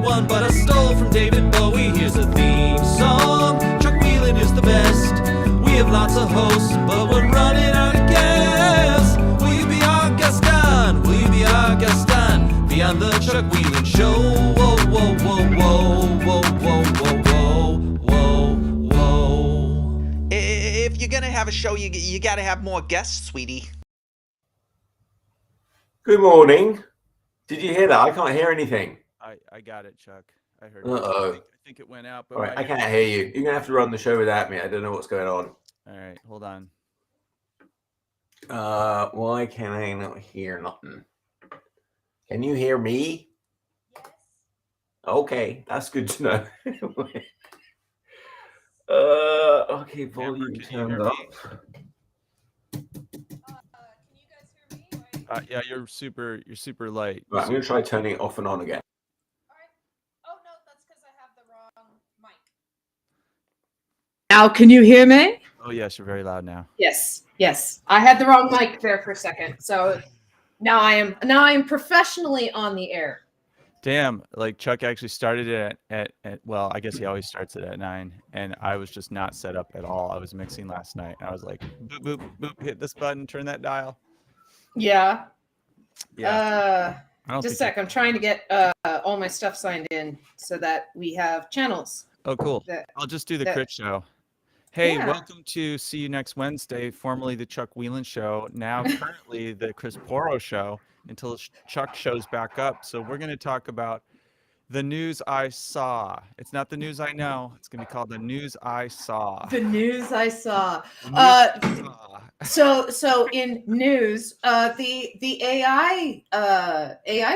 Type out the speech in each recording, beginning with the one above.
one, but I stole from David Bowie. Here's a theme song. Chuck Whelon is the best. We have lots of hosts, but we're running out of gas. Will you be our guest on? Will you be our guest on? Be on the Chuck Whelon Show. Whoa, whoa, whoa, whoa, whoa, whoa, whoa, whoa, whoa, whoa. If you're gonna have a show, you gotta have more guests, sweetie. Good morning. Did you hear that? I can't hear anything. I got it, Chuck. I heard it. Uh-oh. I think it went out. But All right, I can't hear you. You're going to have to run the show without me. I don't know what's going on. All right, hold on. Why can I not hear nothing? Can you hear me? Yes. Okay, that's good to know. Okay, volume Can you turned hear up. Can you guys hear me? Right. Yeah, you're super light. Right, I'm going to try turning it off and on again. All right. Oh no, that's because I have the wrong mic. Now, can you hear me? Oh yes, you're very loud now. Yes. Yes. I had the wrong mic there for a second, so now I am professionally on the air. Damn, like Chuck actually started it at well, I guess he always starts it at 9, and I was just not set up at all. I was mixing last night, and I was like, boop, boop, boop, hit this button, turn that dial. Yeah. Yeah. I don't Just a think sec. I'm trying to get all my stuff signed in so that we have channels. Oh, cool. that- I'll just do the that- crit show. Hey, Yeah. welcome to See You Next Wednesday, formerly the Chuck Whelon Show, now currently the Chris Porro Show, until Chuck shows back up. So we're going to talk about the news I saw. It's not the news I know. It's going to be called the news I saw. The news I saw. The news I saw. So in news, the AI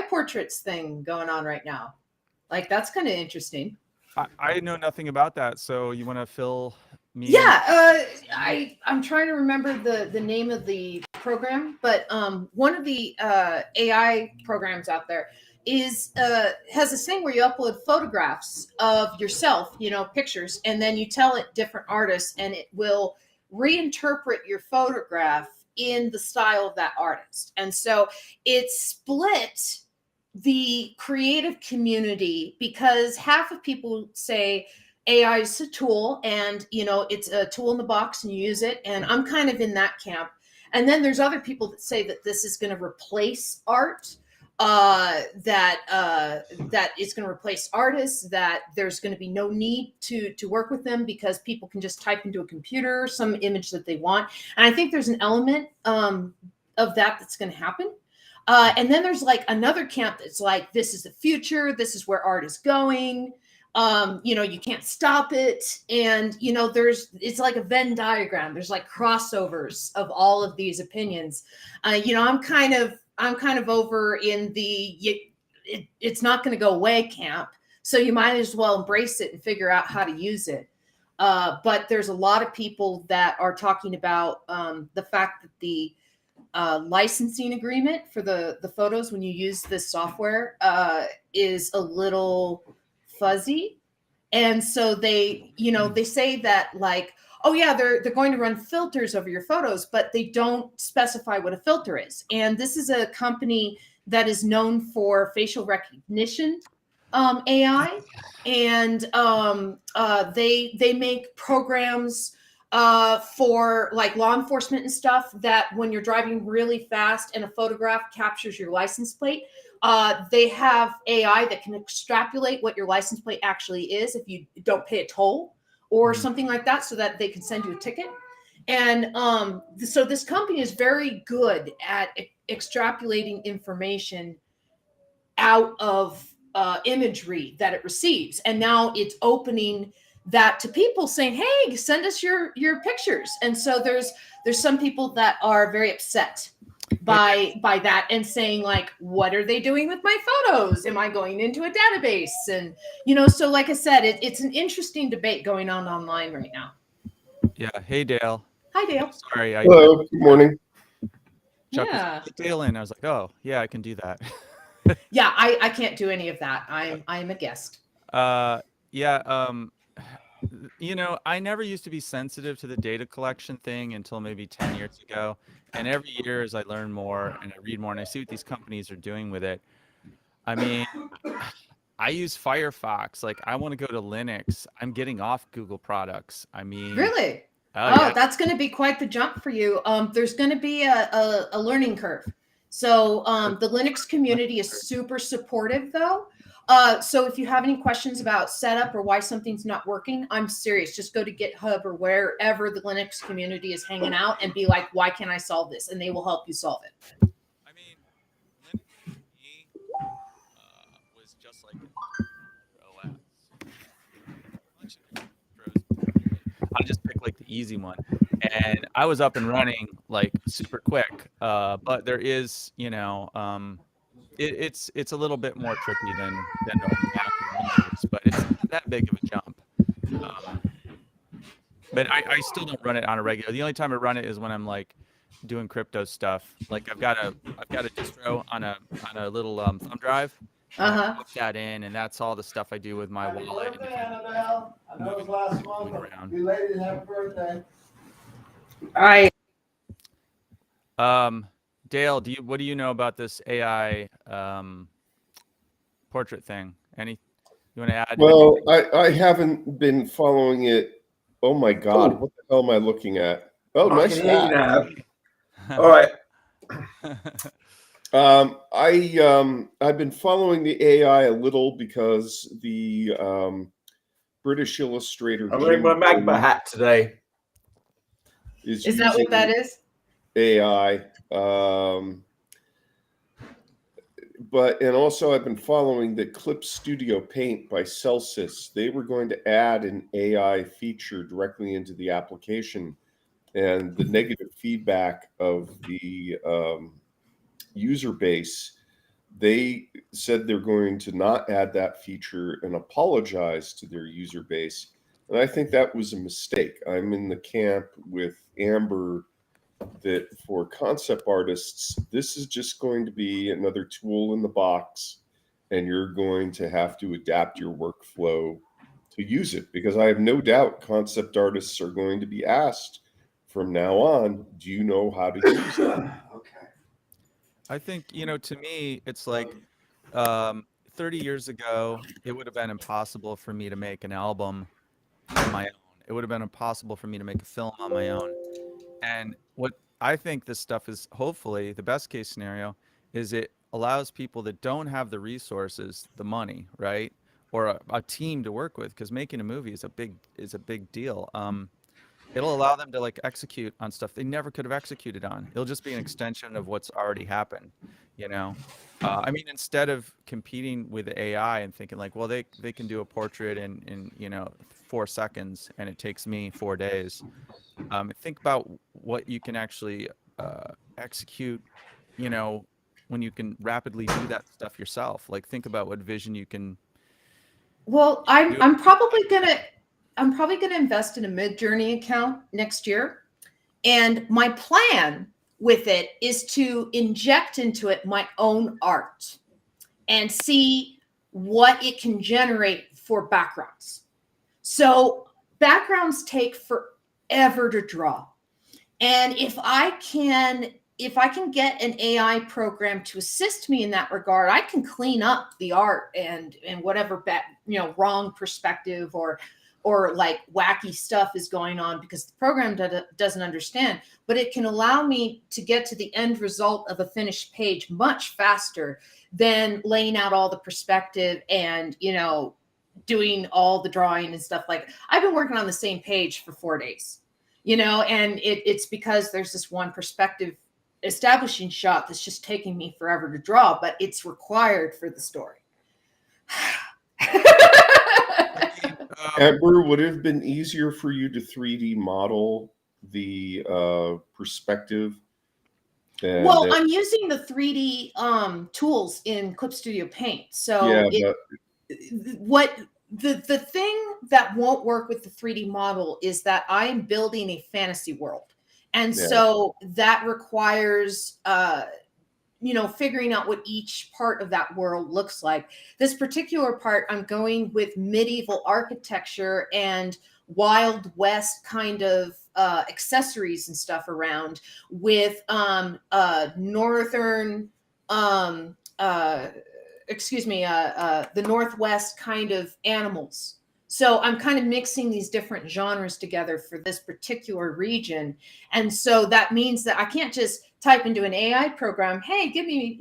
portraits thing going on right now, like that's kind of interesting. I know nothing about that. So you want to fill me in? Yeah, I'm trying to remember the name of the program, but one of the AI programs out there is has this thing where you upload photographs of yourself, pictures, and then you tell it different artists, and it will reinterpret your photograph in the style of that artist. And so it split the creative community because half of people say AI is a tool and it's a tool in the box and you use it, and I'm kind of in that camp. And then there's other people that say that this is going to replace art, that it's going to replace artists, that there's going to be no need to work with them because people can just type into a computer some image that they want. And I think there's an element of that that's going to happen. And then there's like another camp that's like, this is the future. This is where art is going. You can't stop it. And, it's like a Venn diagram. There's like crossovers of all of these opinions. I'm kind of over in the, it's not going to go away camp. So you might as well embrace it and figure out how to use it. But there's a lot of people that are talking about the fact that the licensing agreement for the photos when you use this software is a little fuzzy. And so they say that like, oh yeah, they're going to run filters over your photos, but they don't specify what a filter is. And this is a company that is known for facial recognition AI, and they make programs for like law enforcement and stuff, that when you're driving really fast and a photograph captures your license plate, they have AI that can extrapolate what your license plate actually is if you don't pay a toll or something like that, so that they can send you a ticket. And so this company is very good at extrapolating information out of imagery that it receives. And now it's opening that to people, saying, hey, send us your pictures. And so there's some people that are very upset by that and saying like, what are they doing with my photos? Am I going into a database? And so like I said, it's an interesting debate going on online right now. Yeah. Hey, Dale. Hi, Dale. Sorry. Hello. Good morning. Chuck Yeah. was Dale in. I was like, oh yeah, I can do that. Yeah, I can't do any of that. I'm a guest. Yeah. I never used to be sensitive to the data collection thing until maybe 10 years ago. And every year as I learn more and I read more and I see what these companies are doing with it, I mean, I use Firefox. Like, I want to go to Linux. I'm getting off Google products. I mean, Really? oh Oh, yeah. that's going to be quite the jump for you. There's going to be a learning curve. So the Linux community is super supportive, though. So if you have any questions about setup or why something's not working, I'm serious. Just go to GitHub or wherever the Linux community is hanging out and be like, why can't I solve this? And they will help you solve it. I mean, Linux for me was just like OS. I'll just pick like the easy one, and I was up and running like super quick. But there is, it's a little bit more tricky than Mac or Windows, but it's not that big of a jump. But I still don't run it on a regular. The only time I run it is when I'm like doing crypto stuff. Like I've got a distro on a little thumb drive. I plug that in, and that's all the stuff I do with my wallet. Happy birthday, Annabelle. I know it was last month, but you ladies have a birthday. All right. Dale, what do you know about this AI portrait thing? You want to add? Well, I haven't been following it. Oh my God, what the hell am I looking at? Oh, nice hat. All right. I've been following the AI a little because the British illustrator. I'm wearing my Magma hat today. Is that what that is? AI. And also I've been following the Clip Studio Paint by Celsius. They were going to add an AI feature directly into the application, and the negative feedback of the user base, they said they're going to not add that feature and apologize to their user base. And I think that was a mistake. I'm in the camp with Amber that for concept artists, this is just going to be another tool in the box, and you're going to have to adapt your workflow to use it, because I have no doubt concept artists are going to be asked from now on, do you know how to use it? Okay. I think, to me, it's like 30 years ago, it would have been impossible for me to make an album on my own. It would have been impossible for me to make a film on my own. And what I think this stuff is, hopefully, the best case scenario is it allows people that don't have the resources, the money, right, or a team to work with, because making a movie is a big deal. It'll allow them to like execute on stuff they never could have executed on. It'll just be an extension of what's already happened, I mean, instead of competing with AI and thinking like, well, they can do a portrait in 4 seconds and it takes me 4 days. Think about what you can actually execute, when you can rapidly do that stuff yourself. Like, think about what vision you can. Well, I'm probably gonna invest in a Mid-Journey account next year, and my plan with it is to inject into it my own art and see what it can generate for backgrounds. So backgrounds take forever to draw, and if I can get an AI program to assist me in that regard, I can clean up the art and whatever wrong perspective or like wacky stuff is going on, because the program doesn't understand. But it can allow me to get to the end result of a finished page much faster than laying out all the perspective and doing all the drawing and stuff. Like, I've been working on the same page for 4 days, and it's because there's this one perspective establishing shot that's just taking me forever to draw, but it's required for the story. Amber, would it have been easier for you to 3D model the perspective? Well, I'm using the 3D tools in Clip Studio Paint. So the thing that won't work with the 3D model is that I am building a fantasy world. And so that requires, figuring out what each part of that world looks like. This particular part, I'm going with medieval architecture and Wild West kind of accessories and stuff around, with northern excuse me, the Northwest kind of animals. So I'm kind of mixing these different genres together for this particular region. And so that means that I can't just type into an AI program, hey, give me,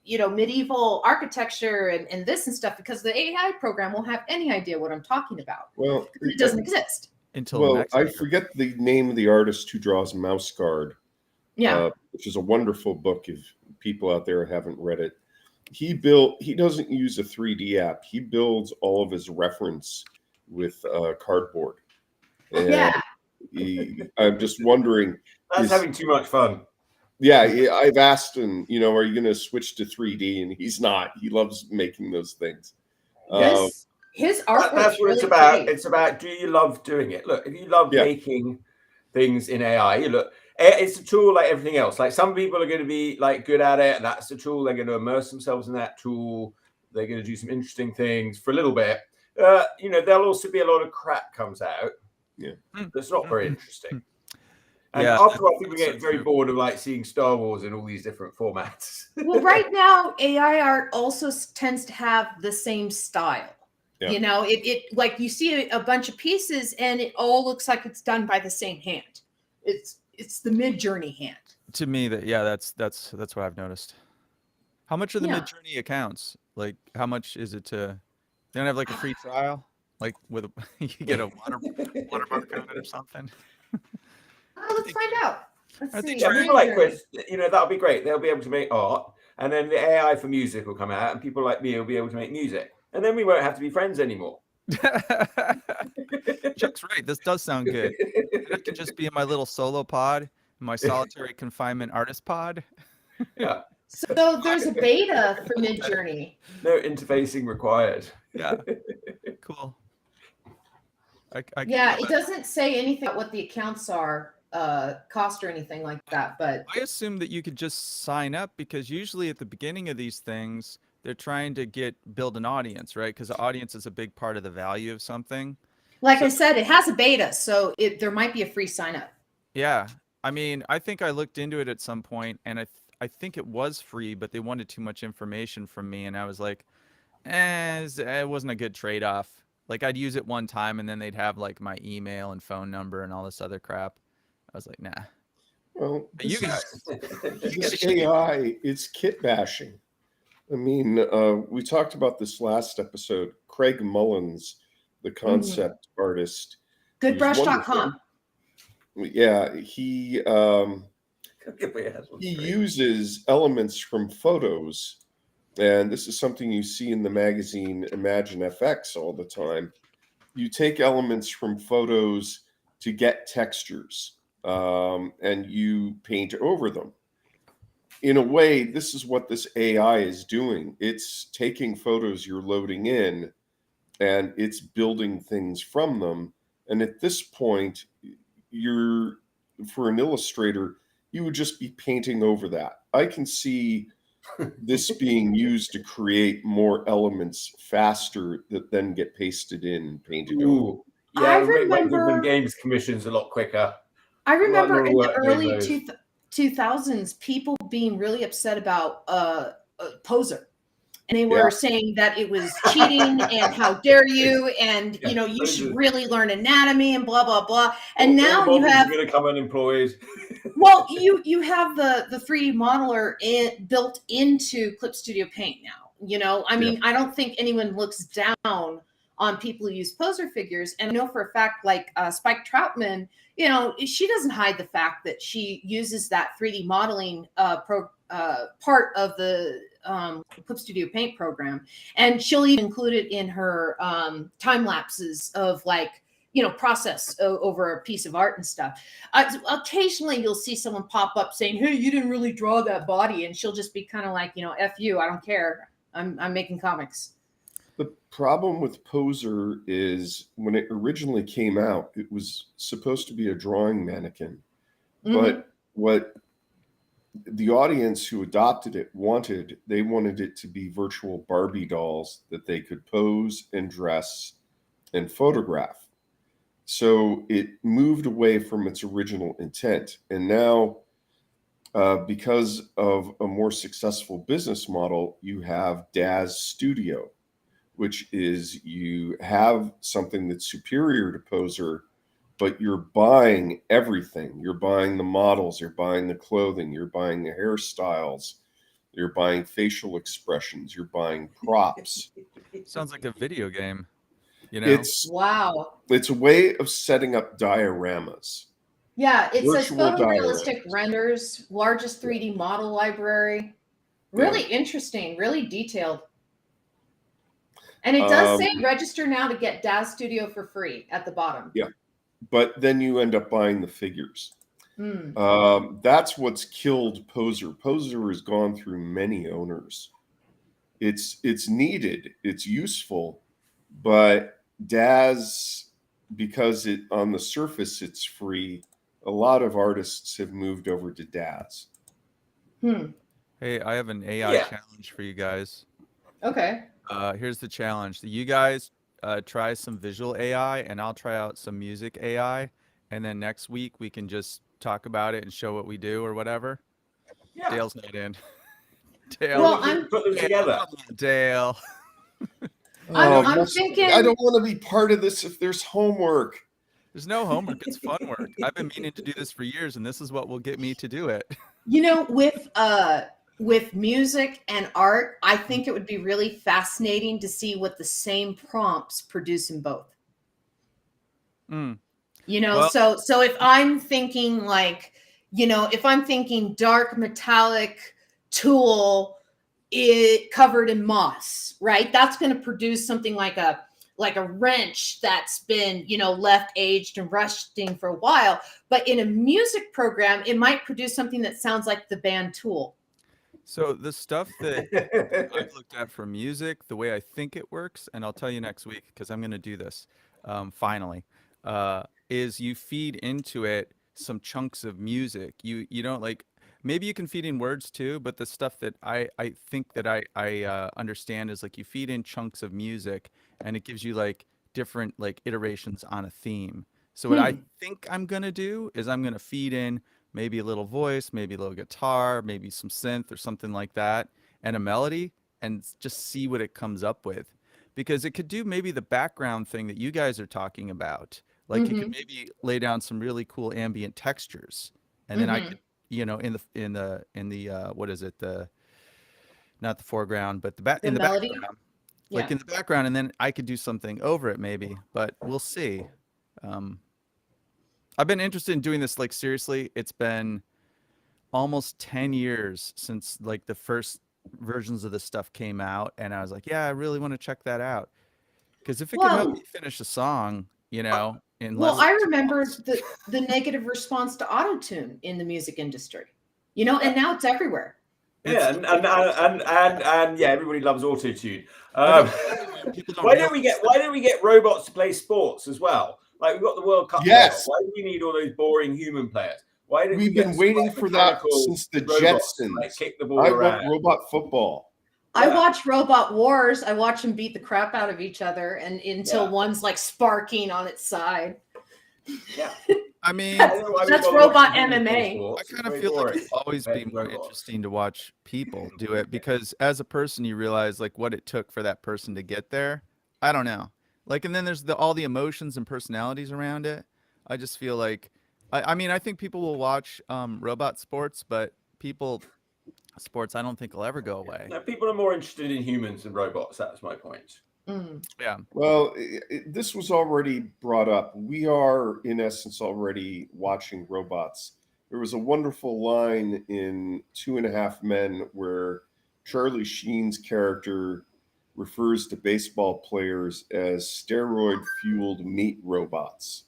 medieval architecture and this and stuff, because the AI program won't have any idea what I'm talking about. Well, It doesn't exist. Until next I year. forget the name of the artist who draws Mouse Guard, Yeah. which is a wonderful book if people out there haven't read it. He doesn't use a 3D app. He builds all of his reference with cardboard. And Yeah. I'm just wondering. That's having too much fun. Yeah, I've asked him, are you going to switch to 3D? And he's not. He loves making those things. His artwork. That's what really it's about. pretty. It's about, do you love doing it? Look, if you love Yeah. making things in AI, it's a tool like everything else. Like, some people are going to be like good at it, and that's the tool. They're going to immerse themselves in that tool. They're going to do some interesting things for a little bit. There'll also be a lot of crap comes out. Yeah, that's not very interesting. And Yeah, after I think we that's get so very true. bored of like seeing Star Wars in all these different formats. Well, right now, AI art also tends to have the same style. Yeah. It like you see a bunch of pieces and it all looks like it's done by the same hand. It's the Mid-Journey hand. To me, that's what I've noticed. How much are the Mid-Journey accounts? Like, how much is it to? They don't have like a free trial, like with you get a watermark on it or something. Let's find out. Let's see. Yeah, people like Chris, that'll be great. They'll be able to make art, and then the AI for music will come out, and people like me will be able to make music, and then we won't have to be friends anymore. Chuck's right. This does sound good. I could just be in my little solo pod, my solitary confinement artist pod. Yeah. So there's a beta for Mid-Journey. No interfacing required. Yeah. Cool. It doesn't say anything about what the accounts are, cost or anything like that. But I assume that you could just sign up, because usually at the beginning of these things, they're trying to build an audience, right? Because the audience is a big part of the value of something. Like I said, it has a beta, so there might be a free sign up. Yeah. I mean, I think I looked into it at some point, and I think it was free, but they wanted too much information from me, and I was like, it wasn't a good trade-off. Like, I'd use it one time, and then they'd have like my email and phone number and all this other crap. I was like, nah. Well, You guys, this AI, it's kit bashing. I mean, we talked about this last episode. Craig Mullins, the concept artist. Goodbrush.com. Yeah, he uses elements from photos, and this is something you see in the magazine Imagine FX all the time. You take elements from photos to get textures, and you paint over them. In a way, this is what this AI is doing. It's taking photos you're loading in, and it's building things from them. And at this point, for an illustrator, you would just be painting over that. I can see this being used to create more elements faster that then get pasted in and painted over. Yeah, I make remember games commissions a lot quicker. I remember in the work doing early those. 2000s, people being really upset about Poser. And they were saying that it was cheating and how dare you, and you should really learn anatomy and blah blah blah. And now you have going to come unemployed. well, you have the 3D modeler built into Clip Studio Paint now. I mean, I don't think anyone looks down on people who use Poser figures. And I know for a fact, like Spike Troutman, she doesn't hide the fact that she uses that 3D modeling part of the Clip Studio Paint program, and she'll even include it in her time lapses of process over a piece of art and stuff. Occasionally you'll see someone pop up saying, hey, you didn't really draw that body, and she'll just be kind of like, F you, I don't care, I'm making comics. The problem with Poser is when it originally came out, it was supposed to be a drawing mannequin. But what the audience who adopted it wanted it to be virtual Barbie dolls that they could pose and dress and photograph. So it moved away from its original intent. And now because of a more successful business model, you have DAZ Studio, which is you have something that's superior to Poser, but you're buying everything. You're buying the models, you're buying the clothing, you're buying the hairstyles, you're buying facial expressions, you're buying props. Sounds like a video game. You know, Wow. It's a way of setting up dioramas. Yeah, it says Virtual photorealistic dioramas. renders, largest 3D model library. Really interesting, really detailed. And it does say register now to get DAZ Studio for free at the bottom. Yeah, but then you end up buying the figures. Mm. That's what's killed Poser. Poser has gone through many owners. It's needed, it's useful, but DAZ, because it on the surface it's free, a lot of artists have moved over to DAZ. hey, I have an AI challenge for you guys. Okay. Here's the challenge. You guys try some visual AI, and I'll try out some music AI, and then next week we can just talk about it and show what we do or whatever. Yeah. Dale's not in. Dale, Well, We can put them together. Dale. I'm thinking. I don't want to be part of this if there's homework. There's no homework. It's fun work. I've been meaning to do this for years, and this is what will get me to do it. You know, with music and art, I think it would be really fascinating to see what the same prompts produce in both. You know, Well- so if I'm thinking like, you know, if I'm thinking dark metallic tool it covered in moss, right? That's going to produce something like a wrench that's been, you know, left aged and rusting for a while. But in a music program, it might produce something that sounds like the band Tool. So the stuff that I've looked at for music, the way I think it works, and I'll tell you next week because I'm going to do this finally, is you feed into it some chunks of music. You don't like, maybe you can feed in words too, but the stuff that I think that I understand is like you feed in chunks of music and it gives you like different like iterations on a theme. So what I think I'm going to do is I'm going to feed in maybe a little voice, maybe a little guitar, maybe some synth or something like that, and a melody, and just see what it comes up with. Because it could do maybe the background thing that you guys are talking about. Like it could maybe lay down some really cool ambient textures. And then I could, you know, in the what is it? Not the foreground, but in the melody? background. Like in the background, and then I could do something over it maybe, but we'll see. I've been interested in doing this like seriously. It's been almost 10 years since like the first versions of this stuff came out, and I was like, yeah, I really want to check that out. Because if it could help me finish a song, you know, in less. Well, I remember the negative response to autotune in the music industry, you know, and now it's everywhere. Yeah, and yeah, everybody loves autotune. Why don't we get robots to play sports as well? Like we've got the World Cup. Yes. Now. Why do we need all those boring human players? Why don't We've been waiting for that since the Jetsons. Like, kick the ball I around. want robot football. I watch Robot Wars. I watch them beat the crap out of each other, and until one's like sparking on its side. Yeah. I mean, that's robot MMA. I kind of feel like it's always been more interesting to watch people do it, because as a person, you realize like what it took for that person to get there. I don't know. Like, and then there's all the emotions and personalities around it. I just feel like, I mean, I think people will watch robot sports, but sports, I don't think will ever go away. No, people are more interested in humans than robots. That's my point. Yeah. Well, this was already brought up. We are, in essence, already watching robots. There was a wonderful line in 2.5 Men where Charlie Sheen's character refers to baseball players as steroid-fueled meat robots.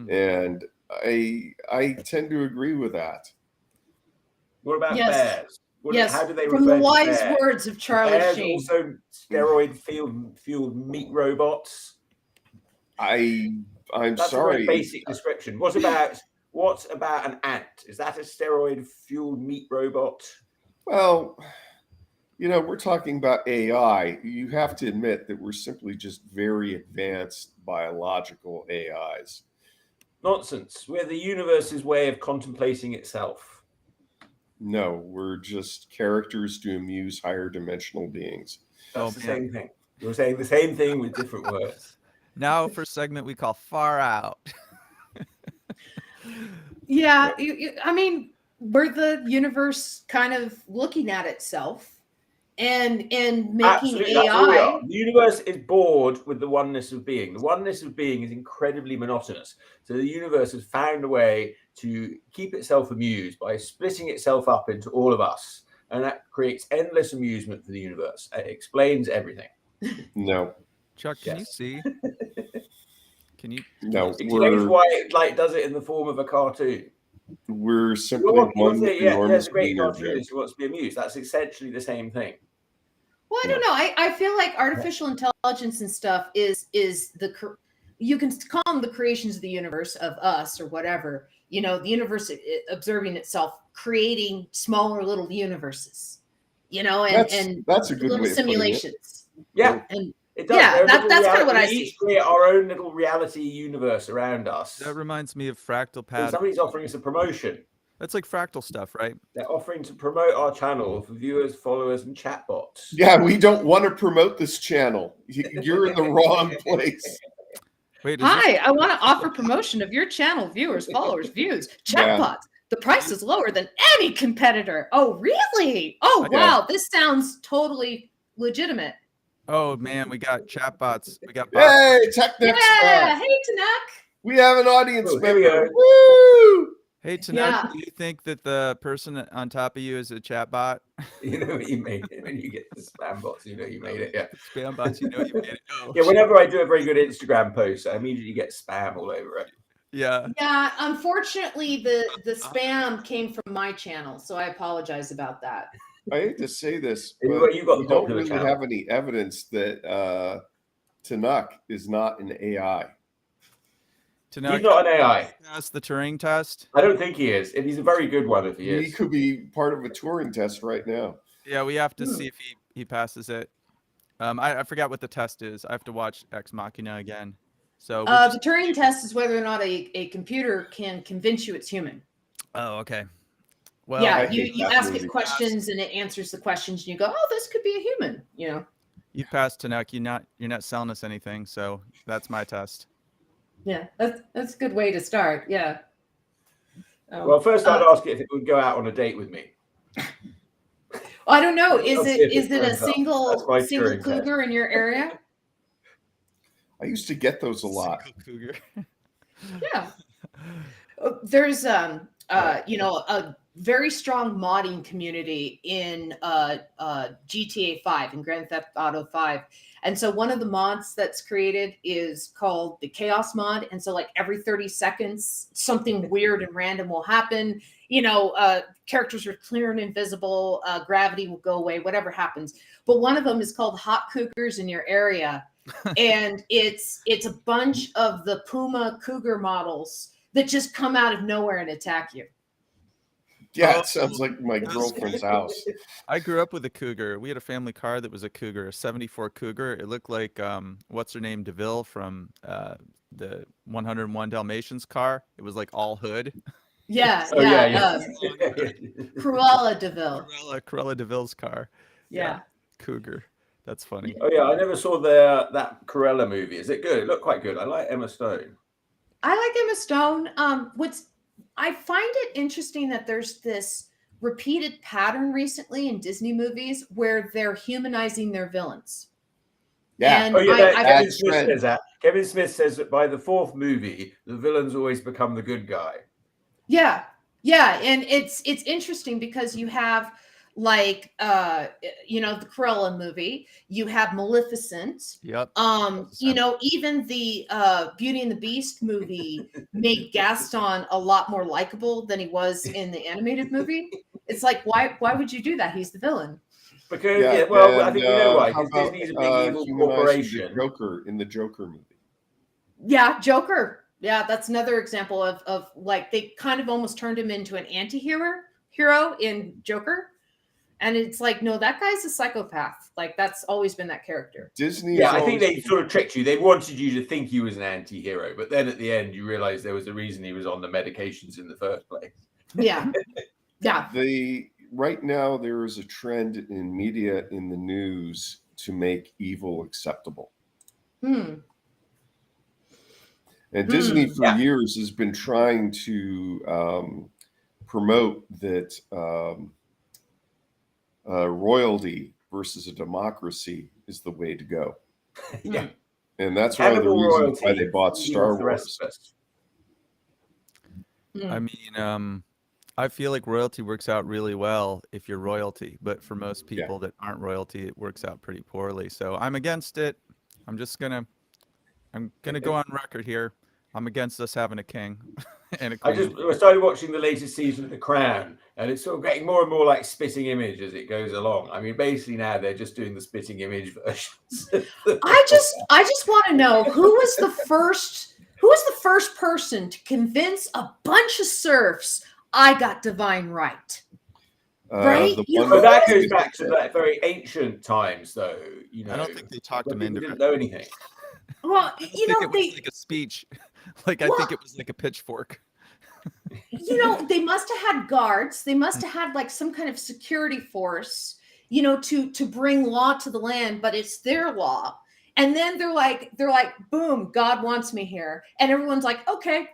And I tend to agree with that. What about bears? How do they from the refer to wise bears? words of Charlie Bears Sheen. Also steroid-fueled meat robots. I'm That's sorry. a very basic description. What about an ant? Is that a steroid-fueled meat robot? Well, you know, we're talking about AI. You have to admit that we're simply just very advanced biological AIs. Nonsense. We're the universe's way of contemplating itself. No, we're just characters to amuse higher dimensional beings. That's the same thing. You're saying the same thing with different words. Now for a segment we call Far Out. Yeah, I mean, we're the universe kind of looking at itself and making Absolutely, that's all we AI. are. The universe is bored with the oneness of being. The oneness of being is incredibly monotonous. So the universe has found a way to keep itself amused by splitting itself up into all of us. And that creates endless amusement for the universe. It explains everything. No. Chuck, can you see? Can you? No, Explains why it does it in the form of a cartoon. We're simply one with enormous a great wiener cartoonist who wants to be amused. That's essentially the same thing. Well, I don't know. I feel like artificial intelligence and stuff is you can call them the creations of the universe, of us or whatever. You know, the universe observing itself, creating smaller little universes. You know, and that's a good little way of simulations. Yeah, and it does. Yeah, that's kind of what I see. We each create our own little reality universe around us. That reminds me of fractal pattern. Somebody's offering us a promotion. That's like fractal stuff, right? They're offering to promote our channel for viewers, followers, and chatbots. Yeah, we don't want to promote this channel. You're in the wrong place. Wait, Hi, I want to offer promotion of your channel, viewers, followers, views, chatbots. The price is lower than any competitor. Oh, really? Oh, wow. This sounds totally legitimate. Oh man, we got chatbots. We got bots. Hey, Tech Next. Yeah, hey, Tanak. We have an audience Here we member. go. Woo! Hey, Tanak, Yeah. do you think that the person on top of you is a chatbot? You know you made it when you get the spam bots. You know you made it. Yeah. Spam bots, you know you made it. Oh, Yeah. Whenever I do a very good Instagram post, I immediately get spam all over it. yeah. Yeah, unfortunately, the spam came from my channel, so I apologize about that. I hate to say this, You but got- you got we the don't popular really channel. have any evidence that Tanuk is not an AI. Tanak, He's not an AI. pass the Turing test. I don't think he is. And he's a very good one if he He is. could be part of a Turing test right now. Yeah, we have to see if he passes it. I forgot what the test is. I have to watch Ex Machina again. So The Turing test is whether or not a computer can convince you it's human. oh, okay. Well, Yeah, I you hate that ask movie. it questions and it answers the questions, and you go, "Oh, this could be a human." You know. you passed Tanak. You're not selling us anything, so that's my test. Yeah, that's a good way to start. Yeah. Well, first I'd ask it if it would go out on a date with me. I don't know. Is I'll see it if it a turns up. That's single my Turing test. cougar in your area? I used to get those a lot. Cougar. Yeah. There's you know, a very strong modding community in GTA 5 and Grand Theft Auto 5. And so one of the mods that's created is called the Chaos mod. And so like every 30 seconds, something weird and random will happen. You know, characters are clear and invisible, gravity will go away, whatever happens. But one of them is called Hot Cougars in Your Area. And it's a bunch of the Puma Cougar models that just come out of nowhere and attack you. Yeah, it sounds like my girlfriend's house. I grew up with a Cougar. We had a family car that was a Cougar, a '74 Cougar. It looked like what's her name, DeVille from the 101 Dalmatians car. It was like all hood. Yeah, Oh, yeah. Cruella DeVille. Cruella DeVille's car. Yeah. Cougar. That's funny. Oh yeah, I never saw that Cruella movie. Is it good? It looked quite good. I like Emma Stone. I like Emma Stone. I find it interesting that there's this repeated pattern recently in Disney movies where they're humanizing their villains. Yeah. And Oh yeah, Kevin That's Smith right. says that. Kevin Smith says that by the fourth movie, the villains always become the good guy. Yeah, and it's interesting because you have like you know, the Cruella movie, you have Maleficent. Yep. You know, even the Beauty and the Beast movie made Gaston a lot more likable than he was in the animated movie. It's like, why would you do that? He's the villain. Because I think you know why. Because Disney's a big evil corporation. The Joker in the Joker movie. Yeah, Joker. Yeah, that's another example of like they kind of almost turned him into an anti-hero in Joker. And it's like, no, that guy's a psychopath. Like that's always been that character. Disney. Yeah, I think they sort of tricked you. They wanted you to think he was an anti-hero, but then at the end you realize there was a reason he was on the medications in the first place. Yeah. Yeah. right now there is a trend in media, in the news, to make evil acceptable. Hmm. And Disney for Yeah. years has been trying to promote that royalty versus a democracy is the way to go. Yeah. And that's one of the Cannibal reasons why royalty they bought feeding Star off the rest Wars. of us. Hmm. I mean, I feel like royalty works out really well if you're royalty, but for most Yeah. people that aren't royalty, it works out pretty poorly. So I'm against it. I'm gonna go on record here. I'm against us having a king and a I queen. started watching the latest season of The Crown, and it's sort of getting more and more like spitting image as it goes along. I mean, basically now they're just doing the spitting image versions. I just want to know who was the first person to convince a bunch of serfs I got divine right. Right? The You one But that that- goes back to that very ancient times, though. You know, I don't think they talked when him people into didn't it. know anything. Well, I don't you think know, it was like a speech. Like I think it was like a pitchfork. they must have had guards. They must have had like some kind of security force, to bring law to the land, but it's their law. And then they're like, boom, God wants me here. And everyone's like, okay.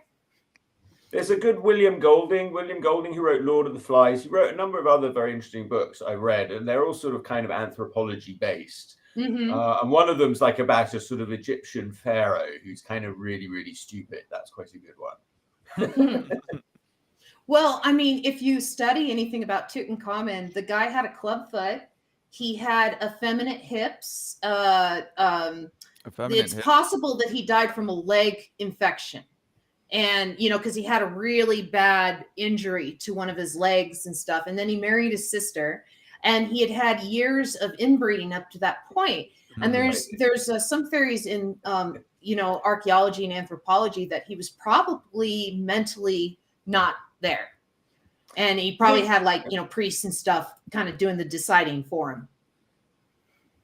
There's a good William Golding, who wrote Lord of the Flies. He wrote a number of other very interesting books I read, and they're all sort of kind of anthropology based. Mhm. And one of them's like about a sort of Egyptian pharaoh who's kind of really, really stupid. That's quite a good one. Well, I mean, if you study anything about Tutankhamun, the guy had a club foot. He had effeminate hips. It's possible that he died from a leg infection. And, because he had a really bad injury to one of his legs and stuff. And then he married his sister, and he had years of inbreeding up to that point. And there's some theories in, archaeology and anthropology that he was probably mentally not there. And he probably had priests and stuff kind of doing the deciding for him.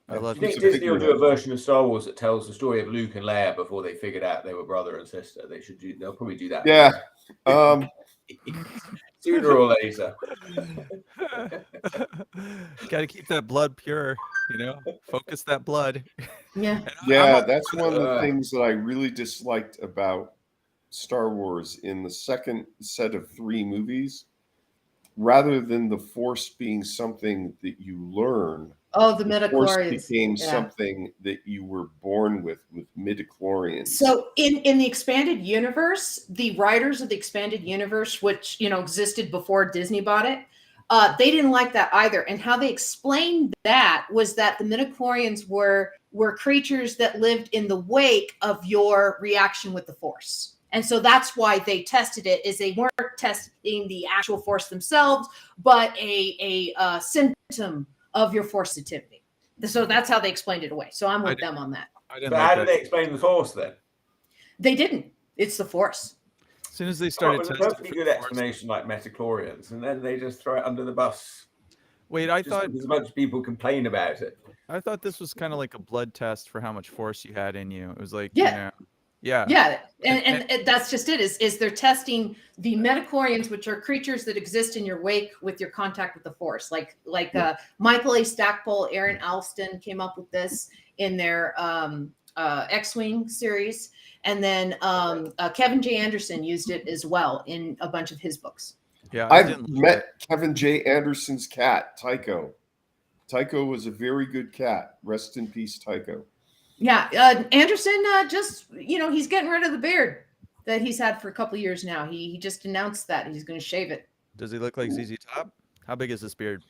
I think Disney will do a version of Star Wars that tells the story of Luke and Leia before they figured out they were brother and sister. They'll probably do that. Yeah. Sooner or later. Got to keep that blood pure, focus that blood. Yeah. Yeah, that's one of the things that I really disliked about Star Wars in the second set of 3 movies. Rather than the Force being something that you learn, the the Force midichlorians became something that you were born with midichlorians. So in the expanded universe, the writers of the expanded universe, which existed before Disney bought it, they didn't like that either. And how they explained that was that the midichlorians were creatures that lived in the wake of your reaction with the Force. And so that's why they tested it, is they weren't testing the actual Force themselves, but a symptom of your Force sensitivity. So that's how they explained it away. So I'm with them on that. But how did they explain the Force then? They didn't. It's the Force. As soon as they started testing, testing, a perfectly good explanation like metachlorians, and then they just throw it under the bus. Wait, I thought there's a bunch of people complain about it. I thought this was kind of like a blood test for how much Force you had in you. It was like, Yeah, and that's just it. Is they're testing the midichlorians, which are creatures that exist in your wake with your contact with the Force. Michael A. Stackpole, Aaron Alston came up with this in their X-Wing series, and then Kevin J. Anderson used it as well in a bunch of his books. Yeah, I've met Kevin J. Anderson's cat, Tycho. Tycho was a very good cat. Rest in peace, Tycho. Yeah, Anderson he's getting rid of the beard that he's had for a couple of years now. He just announced that he's going to shave it. Does he look like ZZ Top? How big is this beard?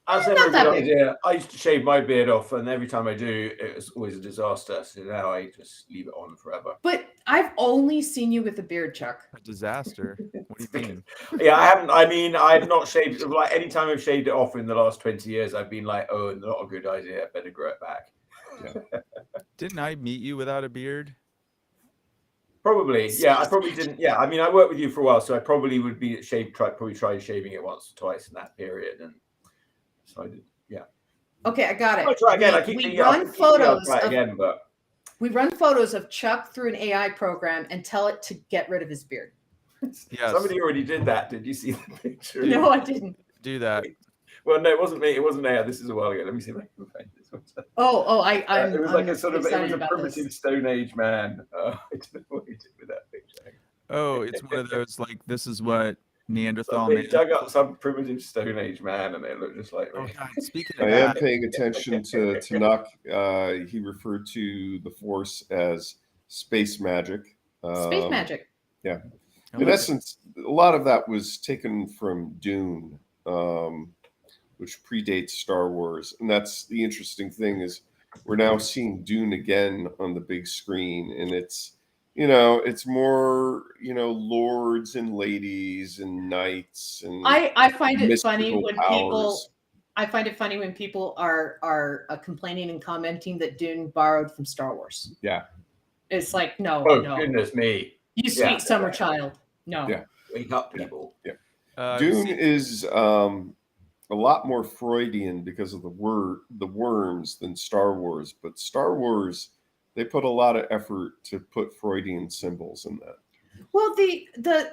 That's never a good idea. I used to shave my beard off, and every time I do, it's always a disaster. So now I just leave it on forever. But I've only seen you with a beard, Chuck. A disaster. What do you mean? Yeah, I haven't. I mean, I've not shaved. Like any time I've shaved it off in the last 20 years, I've been like, oh, not a good idea. I better grow it back. Yeah. Didn't I meet you without a beard? Probably. Yeah, I probably didn't. Yeah, I mean, I worked with you for a while, so I probably would be probably tried shaving it once or twice in that period, and so I did. Yeah. Okay, I got it. I'll try again. We run photos of Chuck through an AI program and tell it to get rid of his beard. Yes. Somebody already did that. Did you see the picture? No, I didn't. Do that. Well, no, it wasn't me. It wasn't AI. This is a while ago. Let me see if I can find this one. It It was like a sort of, it was a about primitive this. Stone Age man. I don't know what you did with that picture. Oh, it's one of those like this is what Neanderthal Somebody man. dug up some primitive Stone Age man, and it looked just like Oh me. God! Speaking I of am that, paying attention to Knock. He referred to the Force as space magic. Space magic. Yeah. I In like it. essence, a lot of that was taken from Dune, which predates Star Wars. And that's the interesting thing is we're now seeing Dune again on the big screen. And it's, it's more, lords and ladies and knights and I find it funny mystical when powers. people are complaining and commenting that Dune borrowed from Star Wars. Yeah. It's like, no, Oh, no. goodness me. You sweet Yeah. summer child. No. Yeah. Wake up, people. Dune is a lot more Freudian because of the worms than Star Wars. But Star Wars, they put a lot of effort to put Freudian symbols in that. Well,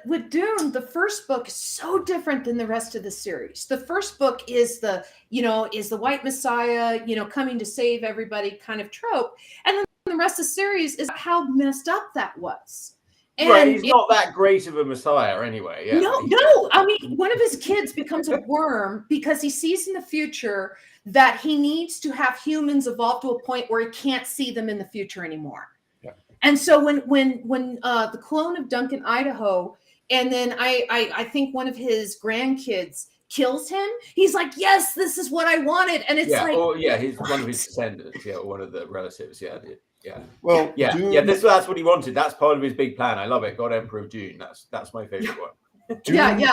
with Dune, the first book is so different than the rest of the series. The first book is the white messiah, coming to save everybody kind of trope. And then the rest of the series is how messed up that was. And right, he's not that great of a messiah anyway. Yeah. No. I mean, one of his kids becomes a worm because he sees in the future that he needs to have humans evolve to a point where he can't see them in the future anymore. Yeah. And so when the clone of Duncan Idaho, and then I think one of his grandkids kills him, he's like, yes, this is what I wanted. And it's he's one of his descendants. Yeah, one of the relatives. Yeah. Yeah. Well, yeah, Dune, that's what he wanted. That's part of his big plan. I love it. God Emperor of Dune. That's my favorite one. Dune,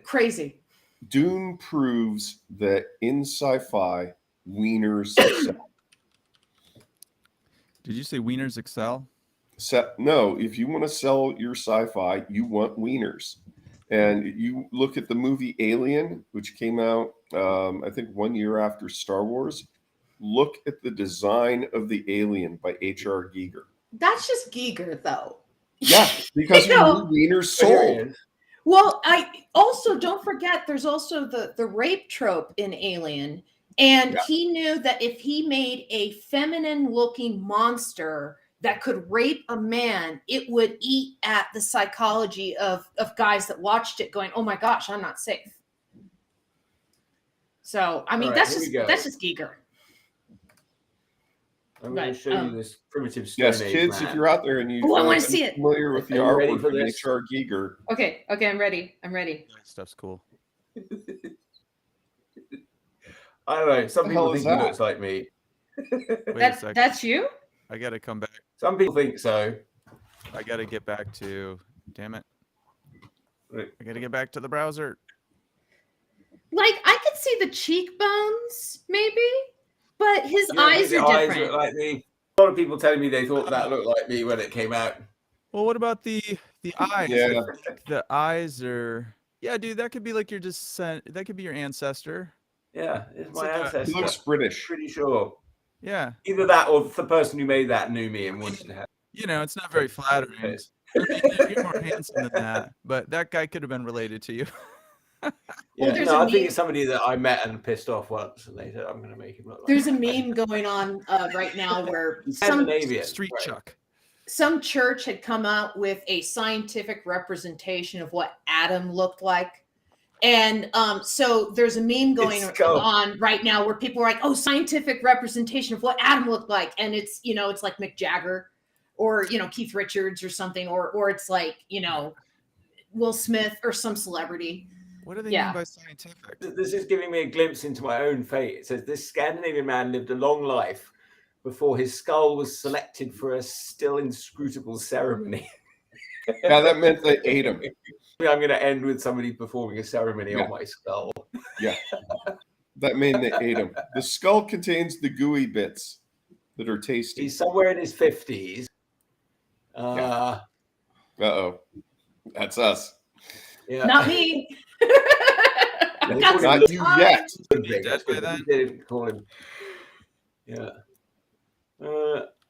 crazy. Dune proves that in sci-fi, wieners sell. Did you say wieners excel? No, if you want to sell your sci-fi, you want wieners. And you look at the movie Alien, which came out, I think 1 year after Star Wars. Look at the design of the alien by H.R. Giger. That's just Giger, though. Yeah, because you need wieners sold. Well, I also don't forget there's also the rape trope in Alien. And he knew that if he made a feminine looking monster that could rape a man, it would eat at the psychology of guys that watched it going, oh my gosh, I'm not safe. So, I mean, that's just Giger. I'm going to show you this primitive Stone Yes, Age kids, man. if you're out there and you I want to see it. Familiar with the artwork of H.R. Giger. Okay, I'm ready. That stuff's cool. I don't know. Some people think he looks like me. Wait a second. That's you? I got to come back. Some people think so. I got to get back to. Damn it. I got to get back to the browser. Like, I could see the cheekbones, maybe, but his eyes are eyes different. look like me. A lot of people telling me they thought that looked like me when it came out. Well, what about the eyes? Yeah. The eyes are. Yeah, dude, that could be like your descent. That could be your ancestor. Yeah, it's my like ancestor. He looks British. Pretty sure. Yeah. Either that or the person who made that knew me and wanted to have. It's not very flattering. You're more handsome than that, but that guy could have been related to you. Yeah, I think it's somebody that I met and pissed off once, and they said, "I'm going to make him look like." There's a meme going on right now where Street Chuck. Some church had come out with a scientific representation of what Adam looked like. And so there's a meme going on right now where people are like, oh, scientific representation of what Adam looked like. And it's, it's like Mick Jagger or, Keith Richards or something, or it's like, Will Smith or some celebrity. What do they mean by scientific? This is giving me a glimpse into my own fate. It says this Scandinavian man lived a long life before his skull was selected for a still inscrutable ceremony. Yeah, that meant they ate him. I'm going to end with somebody performing a ceremony on my skull. Yeah, that meant they ate him. The skull contains the gooey bits that are tasty. He's somewhere in his 50s. Uh-oh. That's us. Yeah. Not me. Not you yet. Dead by then? Didn't call him. Yeah.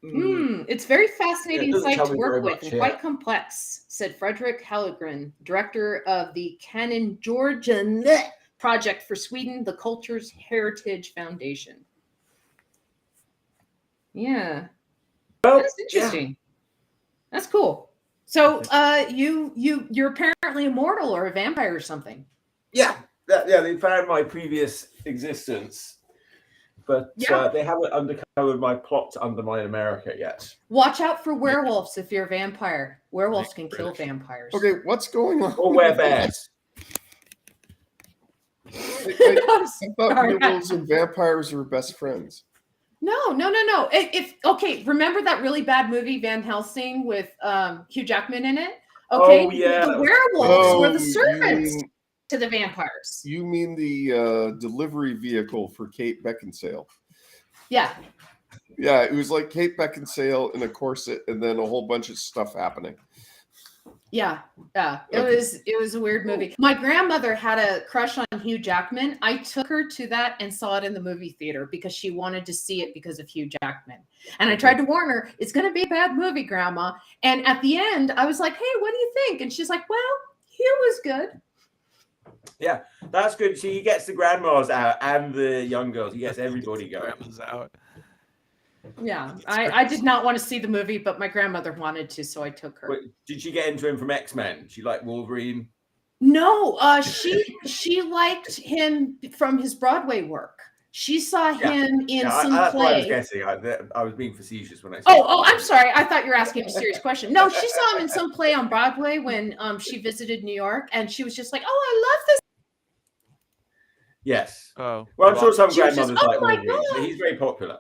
It's very fascinating site to work with and yeah. quite complex, said Frederick Hallegren, director of the Canon Georgian project for Sweden, the Culture's Heritage Foundation. Yeah. Well, That's interesting. That's cool. So you're apparently immortal or a vampire or something. Yeah, they found my previous existence, but they haven't uncovered my plot to undermine America yet. Watch out for werewolves if you're a vampire. Werewolves can kill vampires. Okay, what's going on? Or wear bears. I thought werewolves and vampires were best friends. No. Okay, remember that really bad movie Van Helsing with Hugh Jackman in it? Okay, Oh, yeah. the werewolves were the you servants mean- to the vampires. You mean the delivery vehicle for Kate Beckinsale? Yeah. Yeah, it was like Kate Beckinsale in a corset and then a whole bunch of stuff happening. Yeah. It Okay. was a weird movie. My grandmother had a crush on Hugh Jackman. I took her to that and saw it in the movie theater because she wanted to see it because of Hugh Jackman. And I tried to warn her, it's going to be a bad movie, Grandma. And at the end, I was like, hey, what do you think? And she's like, well, Hugh was good. Yeah, that's good. He gets the grandmas out and the young girls. He gets everybody going. Grandma's out. Yeah, I did not want to see the movie, but my grandmother wanted to, so I took her. Wait, did she get into him from X-Men? She liked Wolverine? No, she liked him from his Broadway work. She saw him in some that's what I was play. guessing. I was being facetious when I said I'm sorry. I thought you were asking a serious question. No, she saw him in some play on Broadway when she visited New York, and she was just like, "Oh, I love this." Yes. Oh, Well, I'm sure some She was just, grandmothers like "Oh my Wolverine. So God." he's very popular.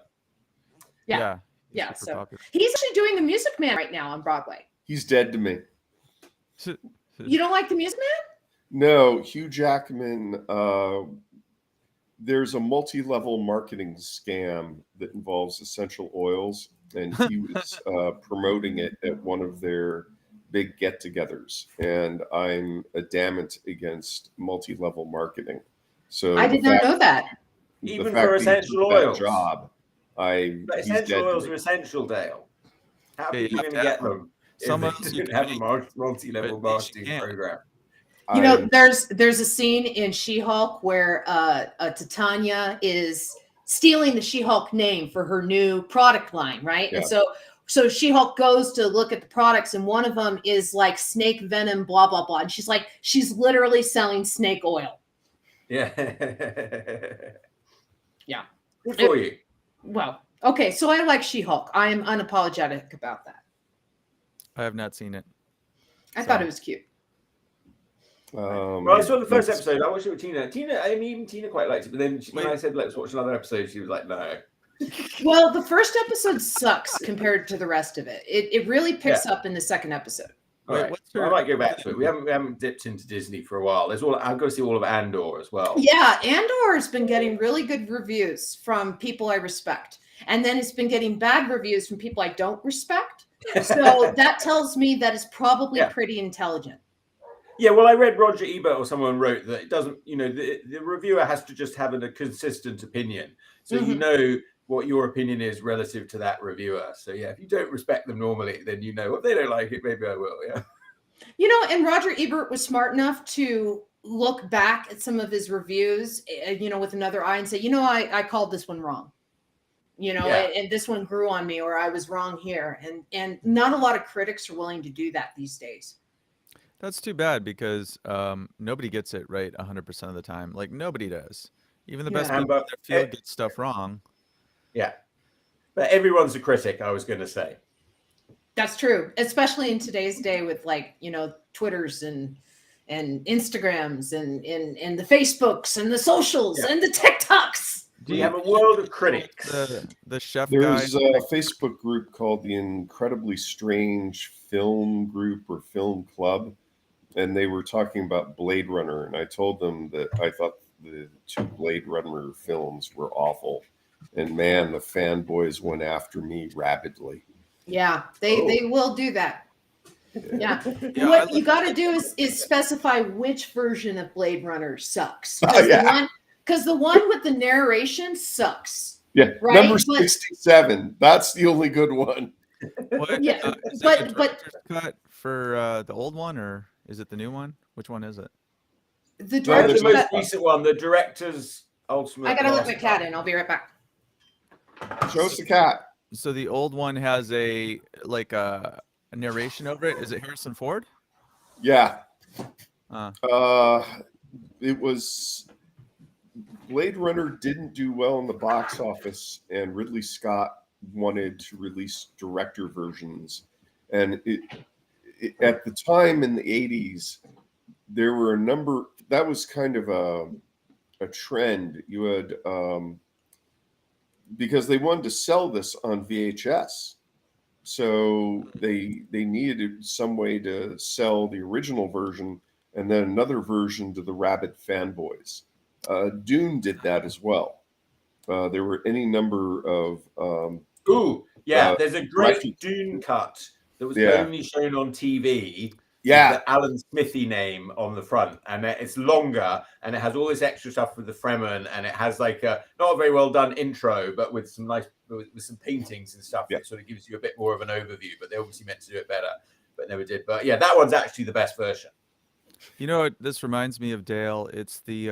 Yeah. he's Yeah, super so popular. he's actually doing The Music Man right now on Broadway. He's dead to me. You don't like The Music Man? No, Hugh Jackman. There's a multi-level marketing scam that involves essential oils, and he was promoting it at one of their big get-togethers. And I'm adamant against multi-level marketing. So I did not know that. Even the fact for that he essential took that oils. job, But he's essential dead to oils me. are essential, Dale. How Yeah, you can you have even to get have them some if else they you didn't can have a multi-level but at least you marketing can. program? You know, I'm- there's a scene in She-Hulk where Titania is stealing the She-Hulk name for her new product line, right? Yeah. And so She-Hulk goes to look at the products, and one of them is like snake venom, blah blah blah, and she's literally selling snake oil. Yeah. Yeah. Good for you. Well, okay, so I like She-Hulk. I am unapologetic about that. I have not seen it. I thought it was cute. Well, I saw the first episode. I watched it with Tina. Even Tina quite liked it, but then when I said let's watch another episode, she was like, "No." Well, the first episode sucks compared to the rest of it. It really picks up in the second episode. All Wait, right. what's Well, her- I might go back to it. We haven't dipped into Disney for a while. I've got to see all of Andor as well. Yeah, Andor has been getting really good reviews from people I respect. And then it's been getting bad reviews from people I don't respect. So that tells me that it's probably pretty intelligent. Yeah, well, I read Roger Ebert or someone wrote that it doesn't, the reviewer has to just have a consistent opinion. So you know what your opinion is relative to that reviewer. So yeah, if you don't respect them normally, then you know if they don't like it, maybe I will. Yeah. You know, and Roger Ebert was smart enough to look back at some of his reviews, with another eye and say, I called this one wrong. And this one grew on me, or I was wrong here. And not a lot of critics are willing to do that these days. That's too bad because nobody gets it right 100% of the time. Like nobody does. Even the best Yeah. people in their field get stuff wrong. Yeah. But everyone's a critic, I was going to say. That's true, especially in today's day with Twitters and Instagrams and the Facebooks and the socials and the TikToks. We have a world of critics. The chef There's guy. a Facebook group called the Incredibly Strange Film Group or Film Club, and they were talking about Blade Runner, and I told them that I thought the two Blade Runner films were awful, and man, the fanboys went after me rabidly. Yeah, they will do that. Yeah. Yeah, What you got to do is specify which version of Blade Runner sucks. Because the one with the narration sucks. Yeah, Right, number but- 67. That's the only good one. What? Yeah, Is it a but director's cut for the old one or is it the new one? Which one is it? The No, director's the most cut. recent one, the director's ultimate. I gotta let my master. cat in. I'll be right back. Show us the cat. So the old one has a narration over it. Is it Harrison Ford? Yeah. Uh, It was Blade Runner didn't do well in the box office, and Ridley Scott wanted to release director versions. And at the time in the 80s, there were a number, that was kind of a trend. You had, because they wanted to sell this on VHS. So they needed some way to sell the original version and then another version to the rabid fanboys. Dune did that as well. There were any number of Ooh, yeah. There's a great directed- Dune cut that was Yeah. only shown on TV. Yeah. The Alan Smithy name on the front, and it's longer, and it has all this extra stuff with the Fremen, and it has like a not a very well done intro, but with some nice with some paintings and stuff. Yeah. That sort of gives you a bit more of an overview. But they obviously meant to do it better, but never did. But yeah, that one's actually the best version. You know what this reminds me of, Dale? It's the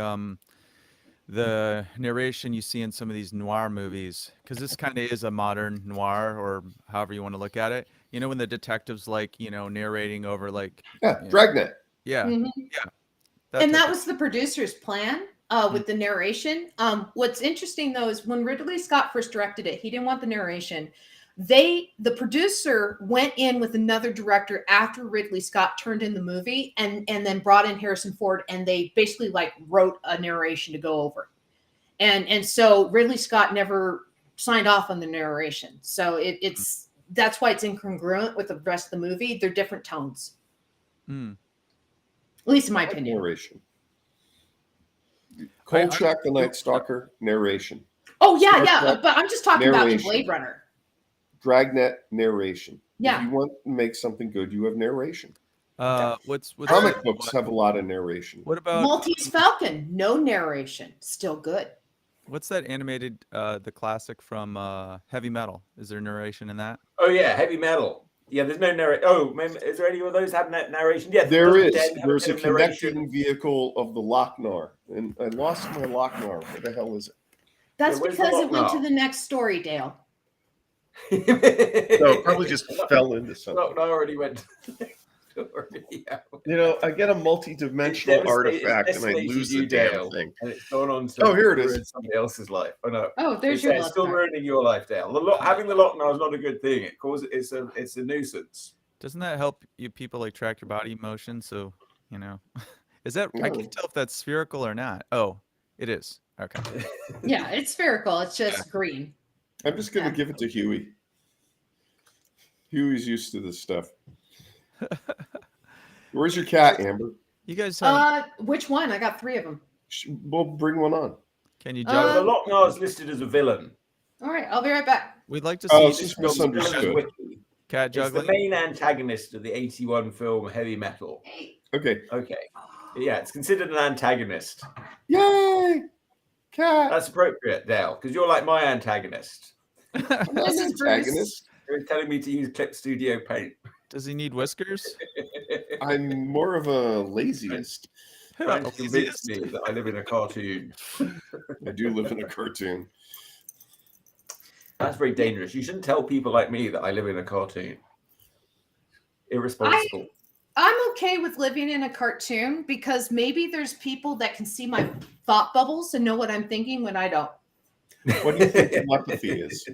narration you see in some of these noir movies, because this kind of is a modern noir, or however you want to look at it. You know, when the detective's like, narrating over like, Yeah, Dragnet. yeah, Mhm. yeah. And type that of- was the producer's plan with the narration. What's interesting though is when Ridley Scott first directed it, he didn't want the narration. The producer went in with another director after Ridley Scott turned in the movie, and then brought in Harrison Ford, and they basically like wrote a narration to go over. And so Ridley Scott never signed off on the narration. So that's why it's incongruent with the rest of the movie. They're different tones. Hmm. At least in my opinion. Narration. Kolchak, the Night Stalker, narration. Oh yeah, Star yeah. Trek, But I'm just talking about in narration. Blade Runner. Dragnet, narration. Yeah. If you want to make something good, you have narration. What's Comic books have a lot of narration. What about Maltese Falcon, no narration, still good. what's that animated the classic from Heavy Metal? Is there narration in that? Oh yeah, Heavy Metal. Yeah, there's no narration. Oh, is there any of those have narration? Yeah, There doesn't is. Dead have There's a bit of narration? connecting vehicle of the Lochnar. And I lost my Lochnar. Where the hell is it? That's where's the because it went lock to now? the next story, Dale. No, it probably just fell into something. No, I already went to the next story. Yeah. You know, I get a multi-dimensional It's artifact and I devastated lose you, the damn Dale, thing. and it's gone on to Oh, here it is. ruin somebody else's life. Oh no. Oh, there's It's, your it's love still card. ruining your life, Dale. Having the Lochnar is not a good thing. It causes it's a nuisance. Doesn't that help you people like track your body motion? So, is that I No. can't tell if that's spherical or not. Oh, it is. Okay. Yeah, it's spherical. It's just green. I'm just going to give it to Huey. Huey's used to this stuff. Where's your cat, Amber? You guys have, Which one? I got 3 of them. We'll bring one on. can you So juggle? the Lochnar is listed as a villain. All right, I'll be right back. We'd like to see Oh, this she's Film's villain's misunderstood. wiki. cat It's the juggling. main antagonist of the '81 film Heavy Metal. Hey, Okay. Okay. Yeah, it's considered an antagonist. Yay! Cat. That's appropriate, Dale, because you're like my antagonist. I'm this not is an Bruce. antagonist. You're telling me to use Clip Studio Paint. Does he need whiskers? I'm more of a laziest. Trying to Laziest? convince me that I live in a cartoon. I do live in a cartoon. That's very dangerous. You shouldn't tell people like me that I live in a cartoon. Irresponsible. I'm okay with living in a cartoon because maybe there's people that can see my thought bubbles and know what I'm thinking when I don't. What do you think telepathy is?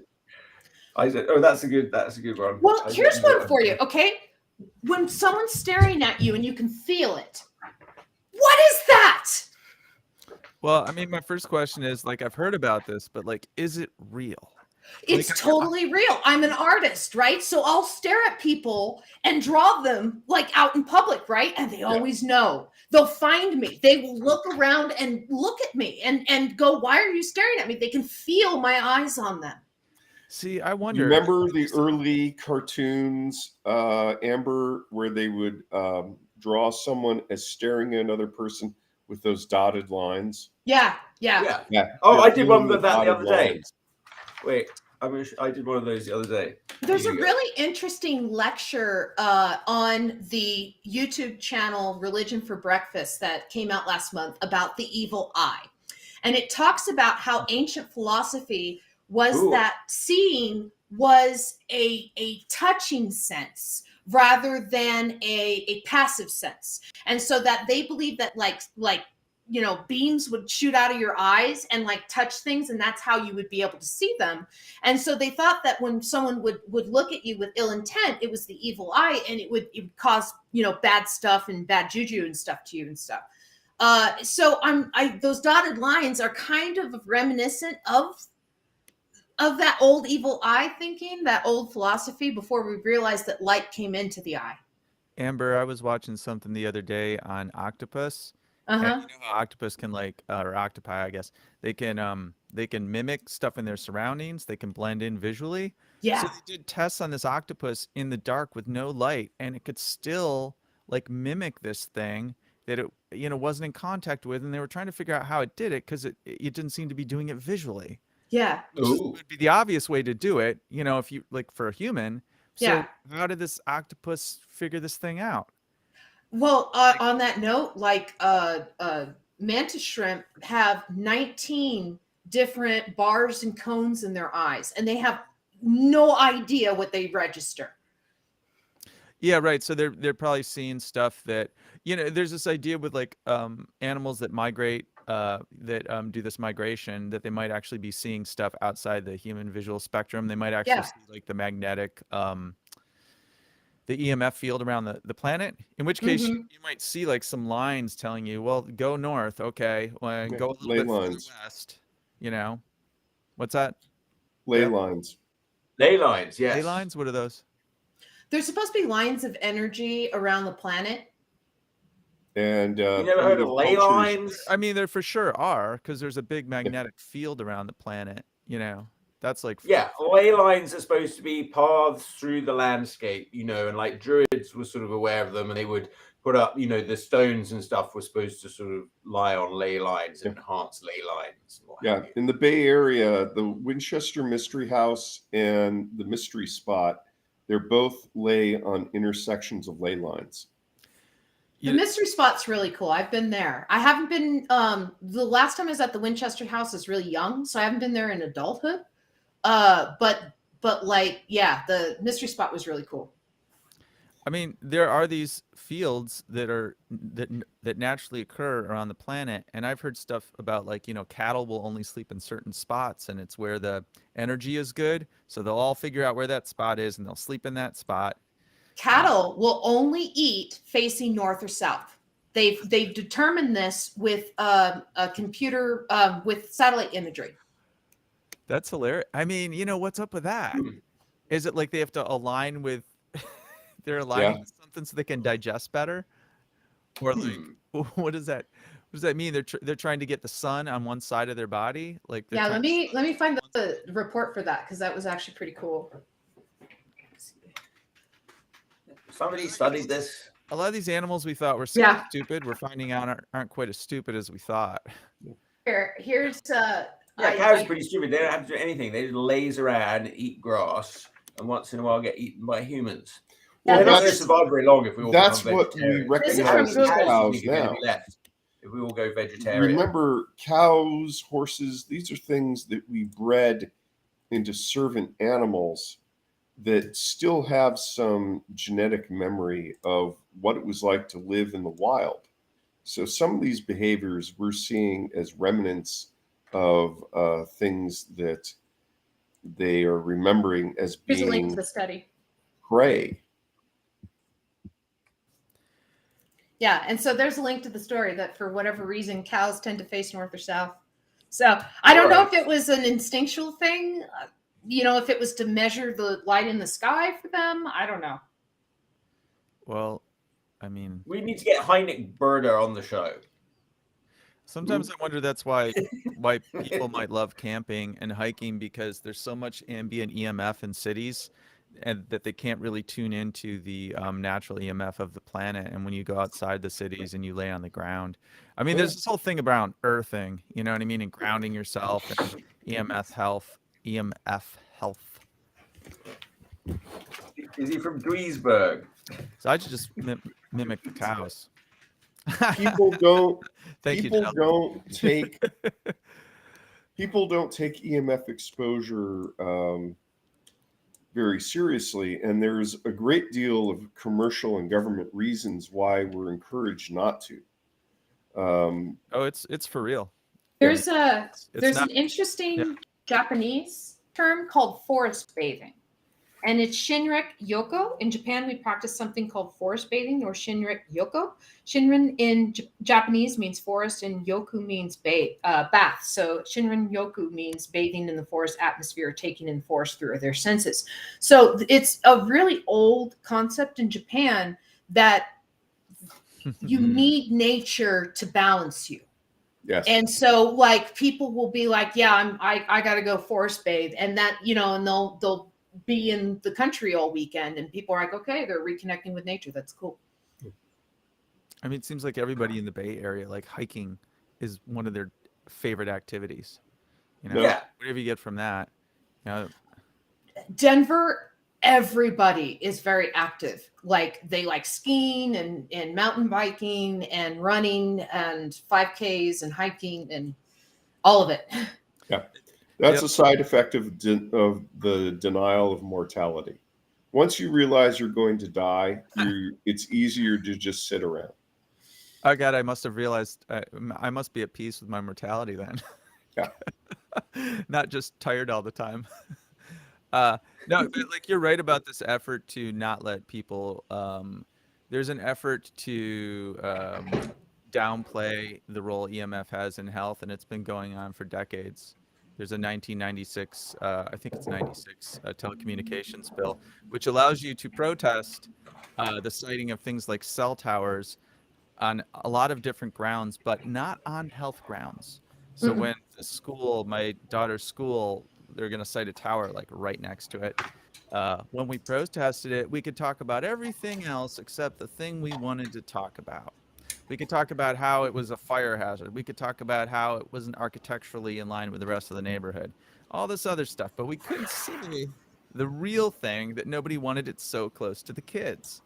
I said, oh, that's a good one. Well, I here's didn't know one for you, okay? When someone's staring at you and you can feel it, what is that? Well, I mean, my first question is like I've heard about this, but like, is it real? It's Like, totally real. I'm an artist, right? So I'll stare at people and draw them like out in public, right? And they always know. They'll find me. They will look around and look at me and go, why are you staring at me? They can feel my eyes on them. See, I You wonder. remember the early cartoons, Amber, where they would draw someone as staring at another person with those dotted lines? Yeah. Yeah. Yeah. Oh, They're I did one feeling with that the dotted other day. lines. Wait. I did one of those the other day. There's a Here you go. really interesting lecture on the YouTube channel Religion for Breakfast that came out last month about the evil eye. And it talks about how ancient philosophy was Ooh. that seeing was a touching sense rather than a passive sense. And so that they believe that like beams would shoot out of your eyes and like touch things, and that's how you would be able to see them. And so they thought that when someone would look at you with ill intent, it was the evil eye, and it would cause bad stuff and bad juju and stuff to you and stuff. So those dotted lines are kind of reminiscent of that old evil eye thinking, that old philosophy before we realized that light came into the eye. Amber, I was watching something the other day on octopus. And you know how octopus can or octopi, I guess, they can mimic stuff in their surroundings. They can blend in visually. Yeah. So they did tests on this octopus in the dark with no light, and it could still like mimic this thing that it wasn't in contact with, and they were trying to figure out how it did it because it didn't seem to be doing it visually. Yeah. Which would be the obvious way to do it, if you like for a human. So Yeah. how did this octopus figure this thing out? Well, on that note, mantis shrimp have 19 different bars and cones in their eyes, and they have no idea what they register. Yeah, right. So they're probably seeing stuff that there's this idea with like animals that migrate that do this migration, that they might actually be seeing stuff outside the human visual spectrum. They might actually see like the magnetic the EMF field around the planet, in which case you might see like some lines telling you, well, go north. Okay. Well, go a little bit further west, What's that? Ley lines. Ley lines, yes. Ley lines? What are those? There's supposed to be lines of energy around the planet. And you never heard of ley lines? I mean, there for sure are, because there's a big magnetic field around the planet, That's like ley lines are supposed to be paths through the landscape, and like druids were sort of aware of them, and they would put up, the stones and stuff were supposed to sort of lie on ley lines and enhance ley lines. In the Bay Area, the Winchester Mystery House and the Mystery Spot, they're both lay on intersections of ley lines. The Mystery Spot's really cool. I've been there. I haven't been. The last time I was at the Winchester House is really young, so I haven't been there in adulthood. But the Mystery Spot was really cool. I mean, there are these fields that naturally occur around the planet, and I've heard stuff about cattle will only sleep in certain spots, and it's where the energy is good, so they'll all figure out where that spot is, and they'll sleep in that spot. Cattle will only eat facing north or south. They've determined this with a computer with satellite imagery. That's hilarious. I mean, what's up with that? Is it like they have to align with they're aligning with something so they can digest better? Or what does that mean? They're trying to get the sun on one side of their body? Let me find the report for that, because that was actually pretty cool. Somebody studied this. A lot of these animals we thought were stupid, we're finding out aren't quite as stupid as we thought. Here's cows are pretty stupid. They don't have to do anything. They just laze around, eat grass, and once in a while get eaten by humans. They're not going to survive very long if we all That's become what we vegetarian. recognize as cows now. If we all go vegetarian. Remember, cows, horses, these are things that we bred into servant animals that still have some genetic memory of what it was like to live in the wild. So some of these behaviors we're seeing as remnants of things that they are remembering as being Here's a link to the study. Prey. Yeah, and so there's a link to the story that for whatever reason, cows tend to face north or south. So I don't know if it was an instinctual thing, if it was to measure the light in the sky for them. I don't know. Well, I mean, we need to get Heinrich Burder on the show. Sometimes I wonder that's why people might love camping and hiking, because there's so much ambient EMF in cities, and that they can't really tune into the natural EMF of the planet. And when you go outside the cities and you lay on the ground, I mean, there's this whole thing around earthing, you know what I mean, and grounding yourself, and EMF health. Is he from Duisburg? So I should just mimic the cows. People don't. Thank people you, don't take. People don't take EMF exposure very seriously, and there's a great deal of commercial and government reasons why we're encouraged not to. Oh, it's for real. There's It's not- an interesting yeah. Japanese term called forest bathing, and it's Shinrin Yoko. In Japan, we practice something called forest bathing or Shinrin Yoko. Shinrin in Japanese means forest, and Yoku means bath. So Shinrin Yoku means bathing in the forest atmosphere, taking in the forest through their senses. So it's a really old concept in Japan that you need nature to balance you. Yes. And so like people will be like, yeah, I got to go forest bathe, and that, you know, and they'll be in the country all weekend, and people are like, okay, they're reconnecting with nature. That's cool. I mean, it seems like everybody in the Bay Area, like hiking, is one of their favorite activities. You know, Yeah. whatever you get from that. You know, Denver, everybody is very active. Like they like skiing and mountain biking and running and 5Ks and hiking and all of it. Yeah, that's Yep. a side effect of the denial of mortality. Once you realize you're going to die, it's easier to just sit around. oh God, I must have realized I must be at peace with my mortality then. Yeah. Not just tired all the time. No, but, like you're right about this effort to not let people. There's an effort to downplay the role EMF has in health, and it's been going on for decades. There's a 1996, I think it's 96, telecommunications bill, which allows you to protest the siting of things like cell towers on a lot of different grounds, but not on health grounds. So when the school, my daughter's school, they're going to site a tower like right next to it. When we protested it, we could talk about everything else except the thing we wanted to talk about. We could talk about how it was a fire hazard. We could talk about how it wasn't architecturally in line with the rest of the neighborhood. All this other stuff, but we couldn't see the real thing that nobody wanted it so close to the kids.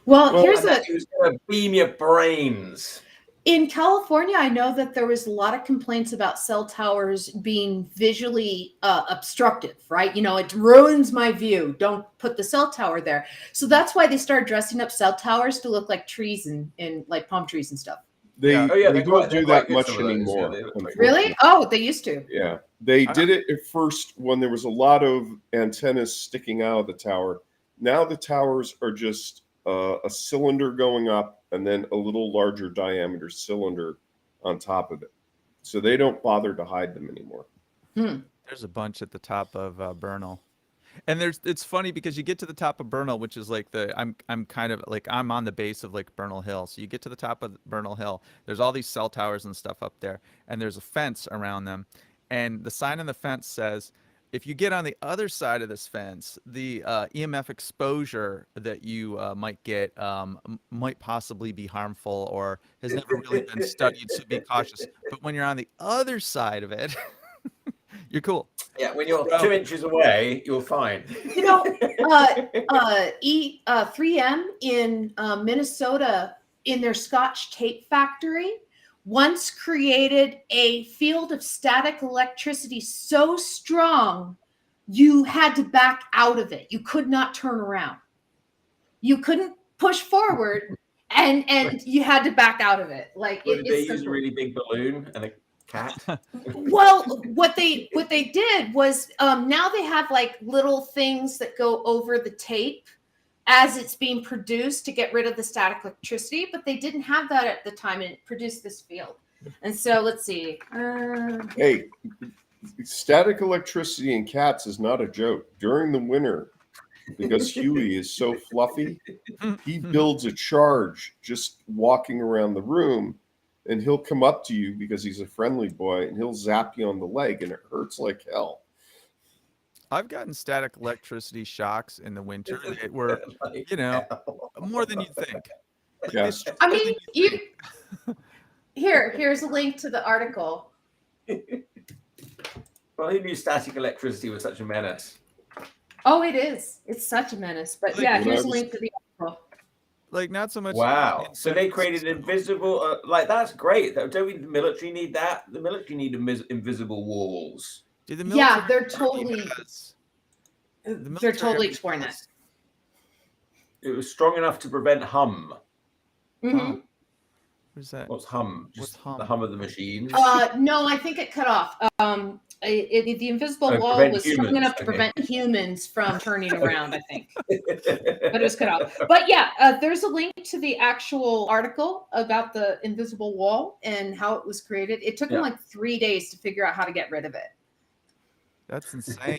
Well, here's It was going to beam your brains. in California, I know that there was a lot of complaints about cell towers being visually obstructive, right? You know, it ruins my view. Don't put the cell tower there. So that's why they started dressing up cell towers to look like trees and like palm trees and stuff. They they're don't do that good, much some of those, anymore. yeah, they look like- Really? Oh, they used to. Yeah, they did it at first when there was a lot of antennas sticking out of the tower. Now the towers are just a cylinder going up and then a little larger diameter cylinder on top of it. So they don't bother to hide them anymore. There's a bunch at the top of Bernal. And it's funny because you get to the top of Bernal, which is like I'm kind of like I'm on the base of like Bernal Hill. So you get to the top of Bernal Hill. There's all these cell towers and stuff up there, and there's a fence around them. And the sign on the fence says, if you get on the other side of this fence, the EMF exposure that you might get might possibly be harmful or has never really been studied, so be cautious. But when you're on the other side of it, you're cool. Yeah, when you're 2 inches away, you're fine. You know, 3M in Minnesota, in their Scotch tape factory, once created a field of static electricity so strong, you had to back out of it. You could not turn around. You couldn't push forward, and you had to back out of it. Like Did they use simple. a really big balloon and a cat? Well, what they did was now they have like little things that go over the tape as it's being produced to get rid of the static electricity, but they didn't have that at the time, and it produced this field. And so let's see. Hey, static electricity in cats is not a joke. During the winter, because Huey is so fluffy, he builds a charge just walking around the room, and he'll come up to you because he's a friendly boy, and he'll zap you on the leg, and it hurts like hell. I've gotten static electricity shocks in the winter that were, you know, more than you'd think. Like, Yeah. it's I more mean, than you'd think. here's a link to the article. Well, who knew static electricity was such a menace? Oh, it is. It's such a menace. But yeah, When I here's a was- link to the article. Like not so much. Wow. in So they San created Francisco. invisible, like that's great. Don't we, the military need that? The military need invisible walls. Did the Yeah, military they're already totally has- the they're military totally already exploring that. has- It was strong enough to prevent hum. Mhm. What's that? What's hum? What's Just hum? the hum of the machines. No, I think it cut off. The invisible Oh, wall prevent was strong humans, enough to okay. prevent humans from turning around, I think. But it was cut off. But yeah, there's a link to the actual article about the invisible wall and how it was created. It took them Yeah. like 3 days to figure out how to get rid of it. That's insane.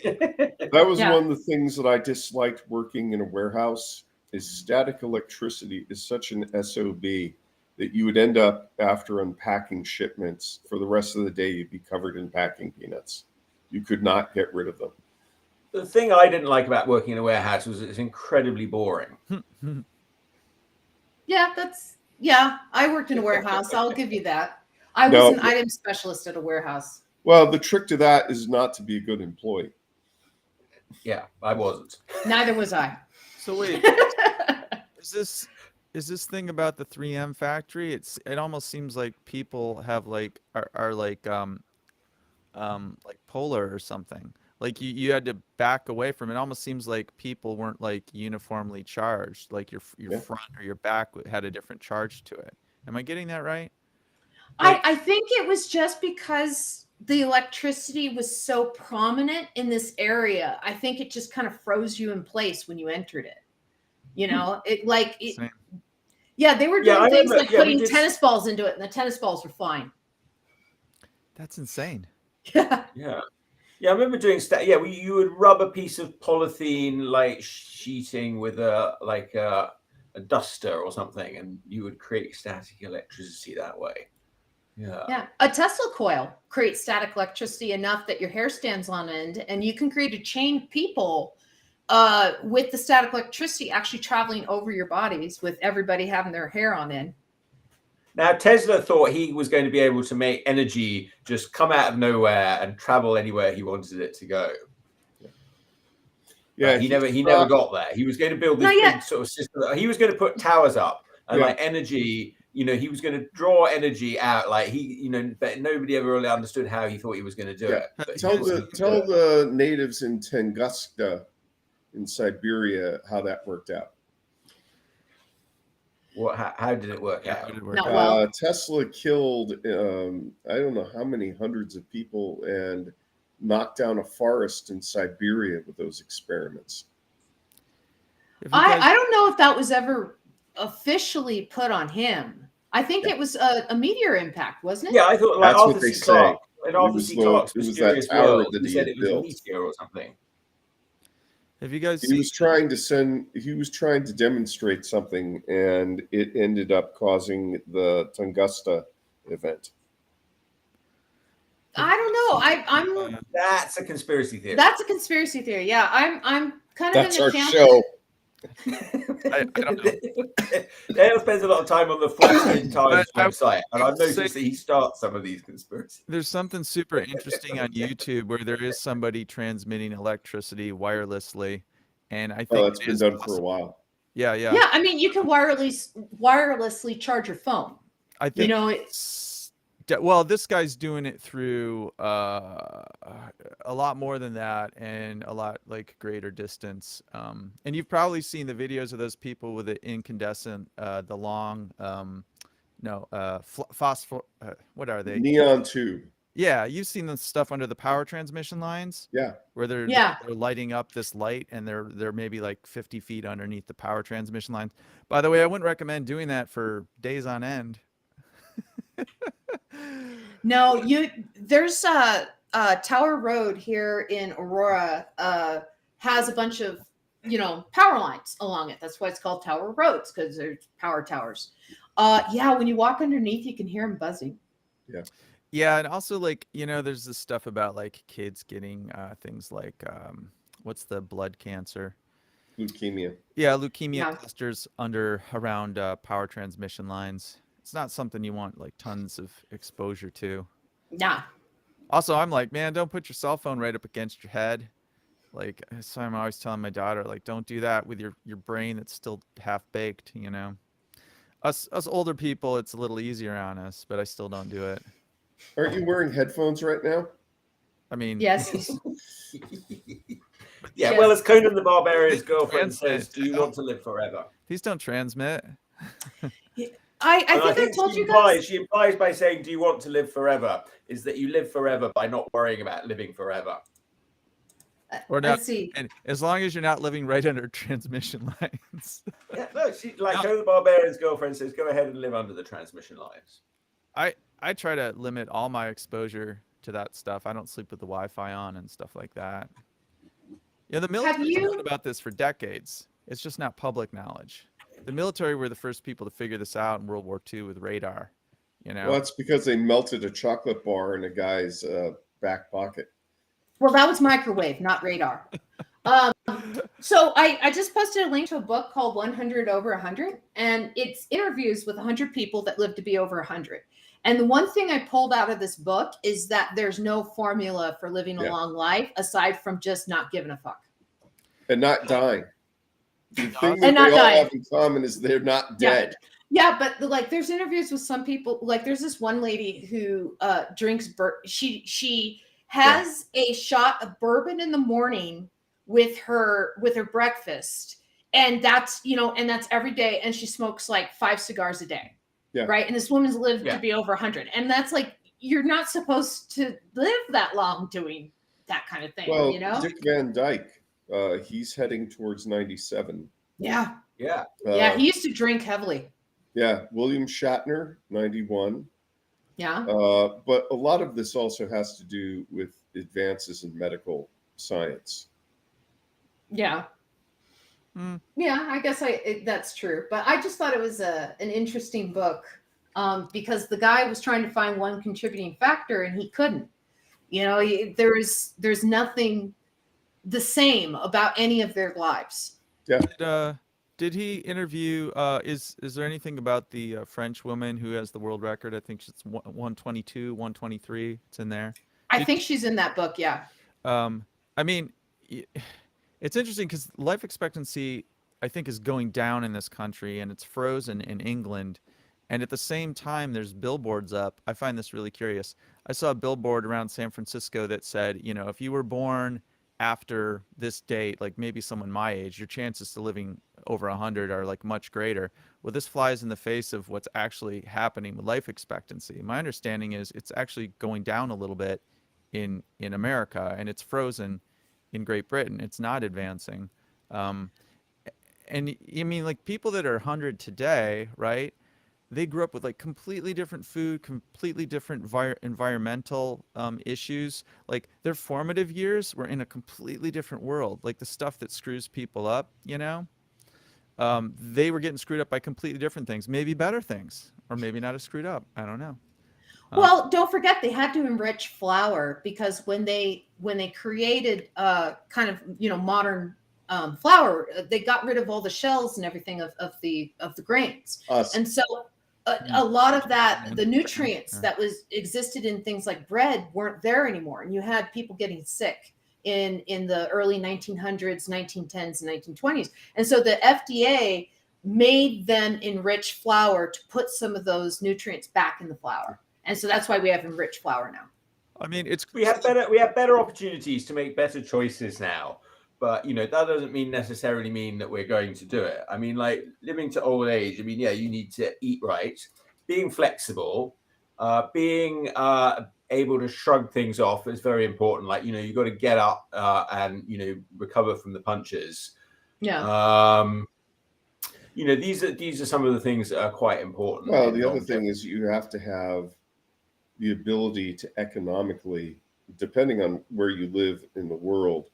That was Yeah. one of the things that I disliked working in a warehouse. Is static electricity is such an SOB that you would end up after unpacking shipments for the rest of the day, you'd be covered in packing peanuts. You could not get rid of them. The thing I didn't like about working in a warehouse was it's incredibly boring. Yeah, I worked in a warehouse. I'll give you that. I No. was an item specialist at a warehouse. Well, the trick to that is not to be a good employee. Yeah, I wasn't. Neither was I. So wait, is this thing about the 3M factory? It almost seems like people have are like polar or something. Like you had to back away from it. It almost seems like people weren't like uniformly charged. Like your Yeah. front or your back had a different charge to it. Am I getting that right? I think it was just because the electricity was so prominent in this area. I think it just kind of froze you in place when you entered it. You know, Same. yeah, they were Yeah, doing I things remember- like yeah, we putting did- tennis balls into it, and the tennis balls were fine. That's insane. Yeah. Yeah. Yeah, I remember doing you would rub a piece of polythene like sheeting with a duster or something, and you would create static electricity that way. Yeah. Yeah, a Tesla coil creates static electricity enough that your hair stands on end, and you can create a chain of people with the static electricity actually traveling over your bodies, with everybody having their hair on end. Now Tesla thought he was going to be able to make energy just come out of nowhere and travel anywhere he wanted it to go. Yeah, But he never got there. He was going to build this Not yet. big sort of system. He was going to put towers up and Yeah. like energy. You know, he was going to draw energy out. Like but nobody ever really understood how he thought he was going to do Yeah. it. But he Tell was gonna do tell it. the natives in Tunguska in Siberia how that worked out. How did it work How out? did it work Not out? well. Tesla killed I don't know how many hundreds of people and knocked down a forest in Siberia with those experiments. If you guys- I don't know if that was ever officially put on him. I think it was a meteor impact, wasn't it? Yeah, I thought like That's what Arthur they C. say. Clarke. In It Arthur was C. the- Clarke's it was that Mysterious tower World, that he he said had it was built. a meteor or something. have you guys He seen? was trying to demonstrate something, and it ended up causing the Tunguska event. I don't know. I'm That's a conspiracy theory. that's a conspiracy theory. Yeah, I'm kind of That's in the our camp. show. I don't know. Dale spends a lot of time on the Fortean Times But I- website, and I've noticed say- that he starts some of these conspiracies. There's something super interesting on YouTube where there is somebody transmitting electricity wirelessly, and I think Oh, that's it been is done for a possible. while. Yeah, yeah. Yeah, I mean, you can wirelessly charge your phone. I think You know, well, this guy's doing it through a lot more than that and a lot like greater distance. And you've probably seen the videos of those people with the incandescent, the long, phosphor. What are they? Neon tube. Yeah, you've seen the stuff under the power transmission lines Yeah. where they're Yeah. they're lighting up this light and they're maybe like 50 feet underneath the power transmission lines. By the way, I wouldn't recommend doing that for days on end. no, there's a Tower Road here in Aurora has a bunch of power lines along it. That's why it's called Tower Roads, because there's power towers. Yeah, when you walk underneath, you can hear them buzzing. Yeah, and also there's this stuff about like kids getting things like what's the blood cancer? Leukemia. Yeah, leukemia Yeah. clusters around power transmission lines. It's not something you want like tons of exposure to. Yeah. Also, I'm like, man, don't put your cell phone right up against your head. Like, so I'm always telling my daughter, like, don't do that with your brain that's still half baked. You know, us older people, it's a little easier on us, but I still don't do it. Aren't you wearing headphones right now? I mean, Yes. Yeah, Yes. well, as Conan the Barbarian's They girlfriend transmit. says, do you want to live forever? These don't transmit. I And think I told you guys. she implies by saying, do you want to live forever, is that you live forever by not worrying about living forever. Or not, Let's see. and as long as you're not living right under transmission lines. Yeah, no, No. Conan the Barbarian's girlfriend says, go ahead and live under the transmission lines. I try to limit all my exposure to that stuff. I don't sleep with the Wi-Fi on and stuff like that. Yeah, the military's you- known about this for decades. It's just not public knowledge. The military were the first people to figure this out in World War II with radar. You know, Well, it's because they melted a chocolate bar in a guy's back pocket. Well, that was microwave, not radar. So I just posted a link to a book called 100 Over 100, and it's interviews with 100 people that live to be over 100. And the one thing I pulled out of this book is that there's no formula for living a long life aside from just not giving a fuck. And not dying. The thing And that not they all dying. have in common is they're not Yeah. dead. Yeah, but like there's interviews with some people. Like there's this one lady who drinks she has a shot of bourbon in the morning with her breakfast, and that's and that's every day, and she smokes like 5 cigars a day. Yeah. Right. And this woman's lived to be over 100, and that's like you're not supposed to live that long doing that kind of thing. Well, Dick Van Dyke, he's heading towards 97. Yeah. Yeah. Yeah. He used to drink heavily. Yeah. William Shatner, 91. Yeah. But a lot of this also has to do with advances in medical science. Yeah. Yeah, I guess that's true. But I just thought it was an interesting book because the guy was trying to find one contributing factor and he couldn't. There's nothing the same about any of their lives. Yeah. Did he interview? Is there anything about the French woman who has the world record? I think it's 122, 123. It's in there. I think she's in that book. Yeah. I mean, it's interesting because life expectancy, I think, is going down in this country, and it's frozen in England. And at the same time, there's billboards up. I find this really curious. I saw a billboard around San Francisco that said, if you were born after this date, like maybe someone my age, your chances to living over 100 are like much greater. Well, this flies in the face of what's actually happening with life expectancy. My understanding is it's actually going down a little bit in America, and it's frozen in Great Britain. It's not advancing. And I mean, like people that are 100 today, right? They grew up with like completely different food, completely different environmental issues. Like their formative years were in a completely different world. Like the stuff that screws people up, they were getting screwed up by completely different things, maybe better things, or maybe not as screwed up. I don't know. Well, don't forget they had to enrich flour because when they created kind of modern flour, they got rid of all the shells and everything of the grains, and so a lot of that, the nutrients that existed in things like bread weren't there anymore, and you had people getting sick in the early 1900s, 1910s, and 1920s, and so the FDA made them enrich flour to put some of those nutrients back in the flour. And so that's why we have enriched flour now. I mean, we have better opportunities to make better choices now, but that doesn't necessarily mean that we're going to do it. I mean, like living to old age. I mean, yeah, you need to eat right, being flexible, being able to shrug things off is very important. Like you got to get up and recover from the punches. Yeah. These are some of the things that are quite important. Well, the other thing is you have to have the ability to economically, depending on where you live in the world,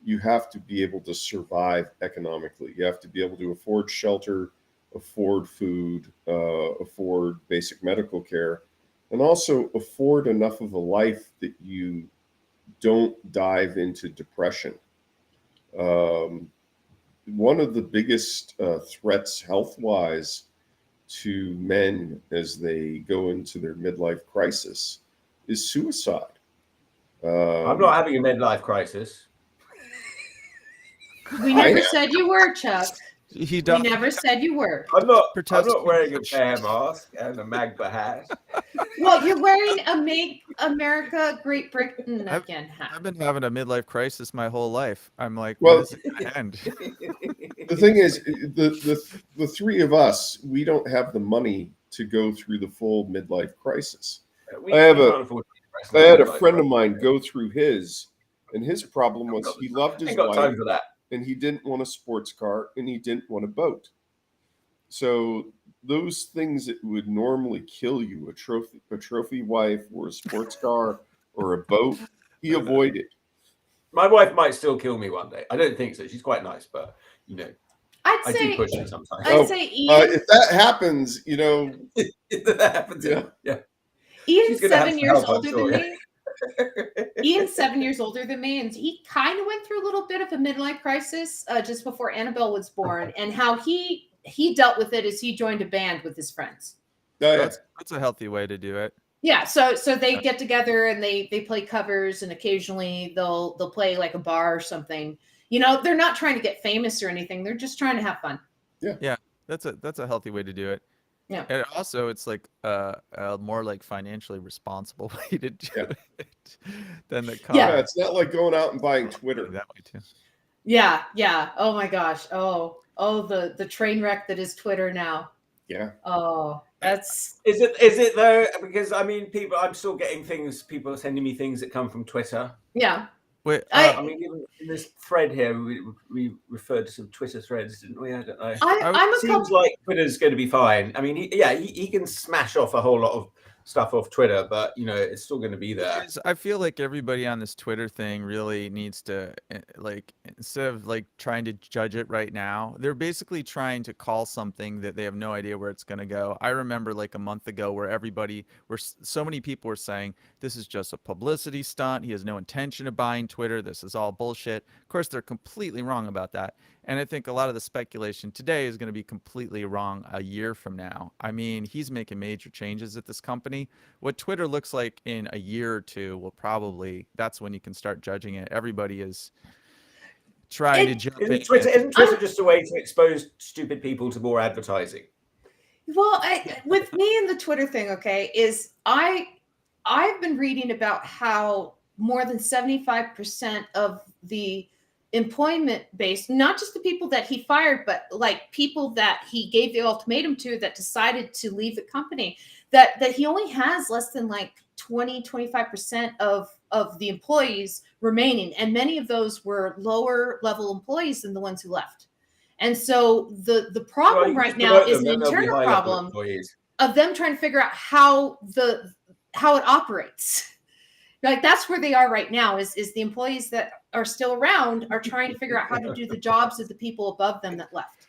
you have to be able to survive economically. You have to be able to afford shelter, afford food, afford basic medical care, and also afford enough of a life that you don't dive into depression. One of the biggest threats health-wise to men as they go into their midlife crisis is suicide. I'm not having a midlife crisis. We never said you were, Chuck. He We does. never said you were. I'm not Protesting wearing a Bush. bear mask and a Magba hat. Well, you're wearing a Make America Great Britain again hat. I've been having a midlife crisis my whole life. I'm like, Well- when is it going to end? The thing is, the three of us, we don't have the money to go through the full midlife crisis. I had a friend of mine go through his, and his problem was he loved his ain't got wife, time for that. and he didn't want a sports car, and he didn't want a boat. So those things that would normally kill you, a trophy wife, or a sports car, or a boat, he avoided. My wife might still kill me one day. I don't think so. She's quite nice, but you know, I'd I do say, push her sometimes. I'd say Ian. If that happens, you know, If that happens, yeah. Ian's She's gonna have 7 some years help, I'm older sure. than me. Ian's 7 years older than me, and he kind of went through a little bit of a midlife crisis just before Annabelle was born. And how he dealt with it is he joined a band with his friends. That's a healthy way to do it. Yeah, so they get together and they play covers, and occasionally they'll play like a bar or something. You know, they're not trying to get famous or anything. They're just trying to have fun. Yeah, that's a healthy way to do it. Yeah. And also, it's like a more like financially responsible way to do it than the car. yeah, it's not like going out and buying Twitter. That way too. Yeah. Oh my gosh. Oh, the train wreck that is Twitter now. Yeah. Oh, that's. Is it though? Because I mean, I'm still getting things. People are sending me things that come from Twitter. Yeah. Wait, I mean, even in this thread here, we referred to some Twitter threads, didn't we? I don't know. I'm a Seems couple. like Twitter's going to be fine. I mean, he can smash off a whole lot of stuff off Twitter, but you know, it's still going to be there. I feel like everybody on this Twitter thing really needs to like, instead of like trying to judge it right now, they're basically trying to call something that they have no idea where it's going to go. I remember like a month ago where so many people were saying this is just a publicity stunt. He has no intention of buying Twitter. This is all bullshit. Of course, they're completely wrong about that. And I think a lot of the speculation today is going to be completely wrong a year from now. I mean, he's making major changes at this company. What Twitter looks like in a year or two will probably, that's when you can start judging it. Everybody is trying to jump in. Isn't Twitter just a way to expose stupid people to more advertising? Well, with me and the Twitter thing, okay, is I've been reading about how more than 75% of the employment base, not just the people that he fired, but like people that he gave the ultimatum to that decided to leave the company, that he only has less than like 25% of the employees remaining. And many of those were lower level employees than the ones who left. And so the problem right now is an internal problem of them trying to figure out how it operates. Like that's where they are right now is the employees that are still around are trying to figure out how to do the jobs of the people above them that left.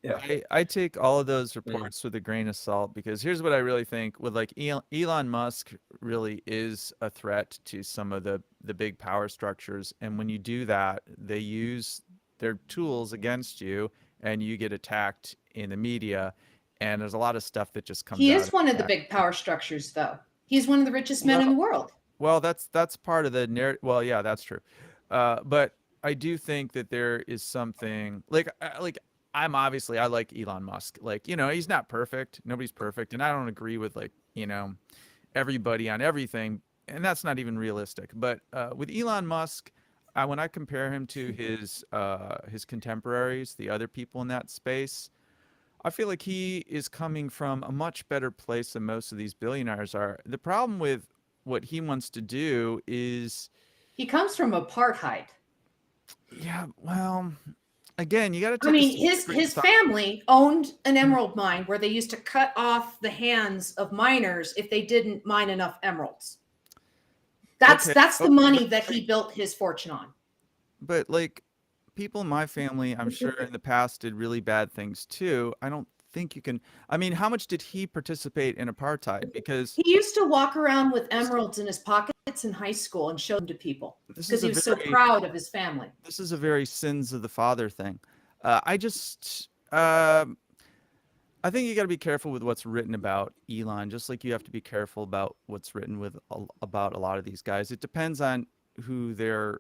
Yeah, I take all of those reports with a grain of salt, because here's what I really think with like Elon Musk really is a threat to some of the big power structures. And when you do that, they use their tools against you and you get attacked in the media. And there's a lot of stuff that just comes out. He is one of the big power structures, though. He's one of the richest men in the world. Well, that's part of the narrative. Well, yeah, that's true. But I do think that there is something like I like Elon Musk. Like, you know, he's not perfect. Nobody's perfect. And I don't agree with like, you know, everybody on everything. And that's not even realistic. But with Elon Musk, when I compare him to his contemporaries, the other people in that space, I feel like he is coming from a much better place than most of these billionaires are. The problem with what he wants to do is he comes from apartheid. Yeah, well, again, you got to. I mean, his family owned an emerald mine where they used to cut off the hands of miners if they didn't mine enough emeralds. That's the money that he built his fortune on. But like people in my family, I'm sure in the past did really bad things too. I don't think you can. I mean, how much did he participate in apartheid? Because he used to walk around with emeralds in his pockets in high school and show them to people because he was so proud of his family. This is a very sins of the father thing. I I think you got to be careful with what's written about Elon, just like you have to be careful about what's written with about a lot of these guys. It depends on who they're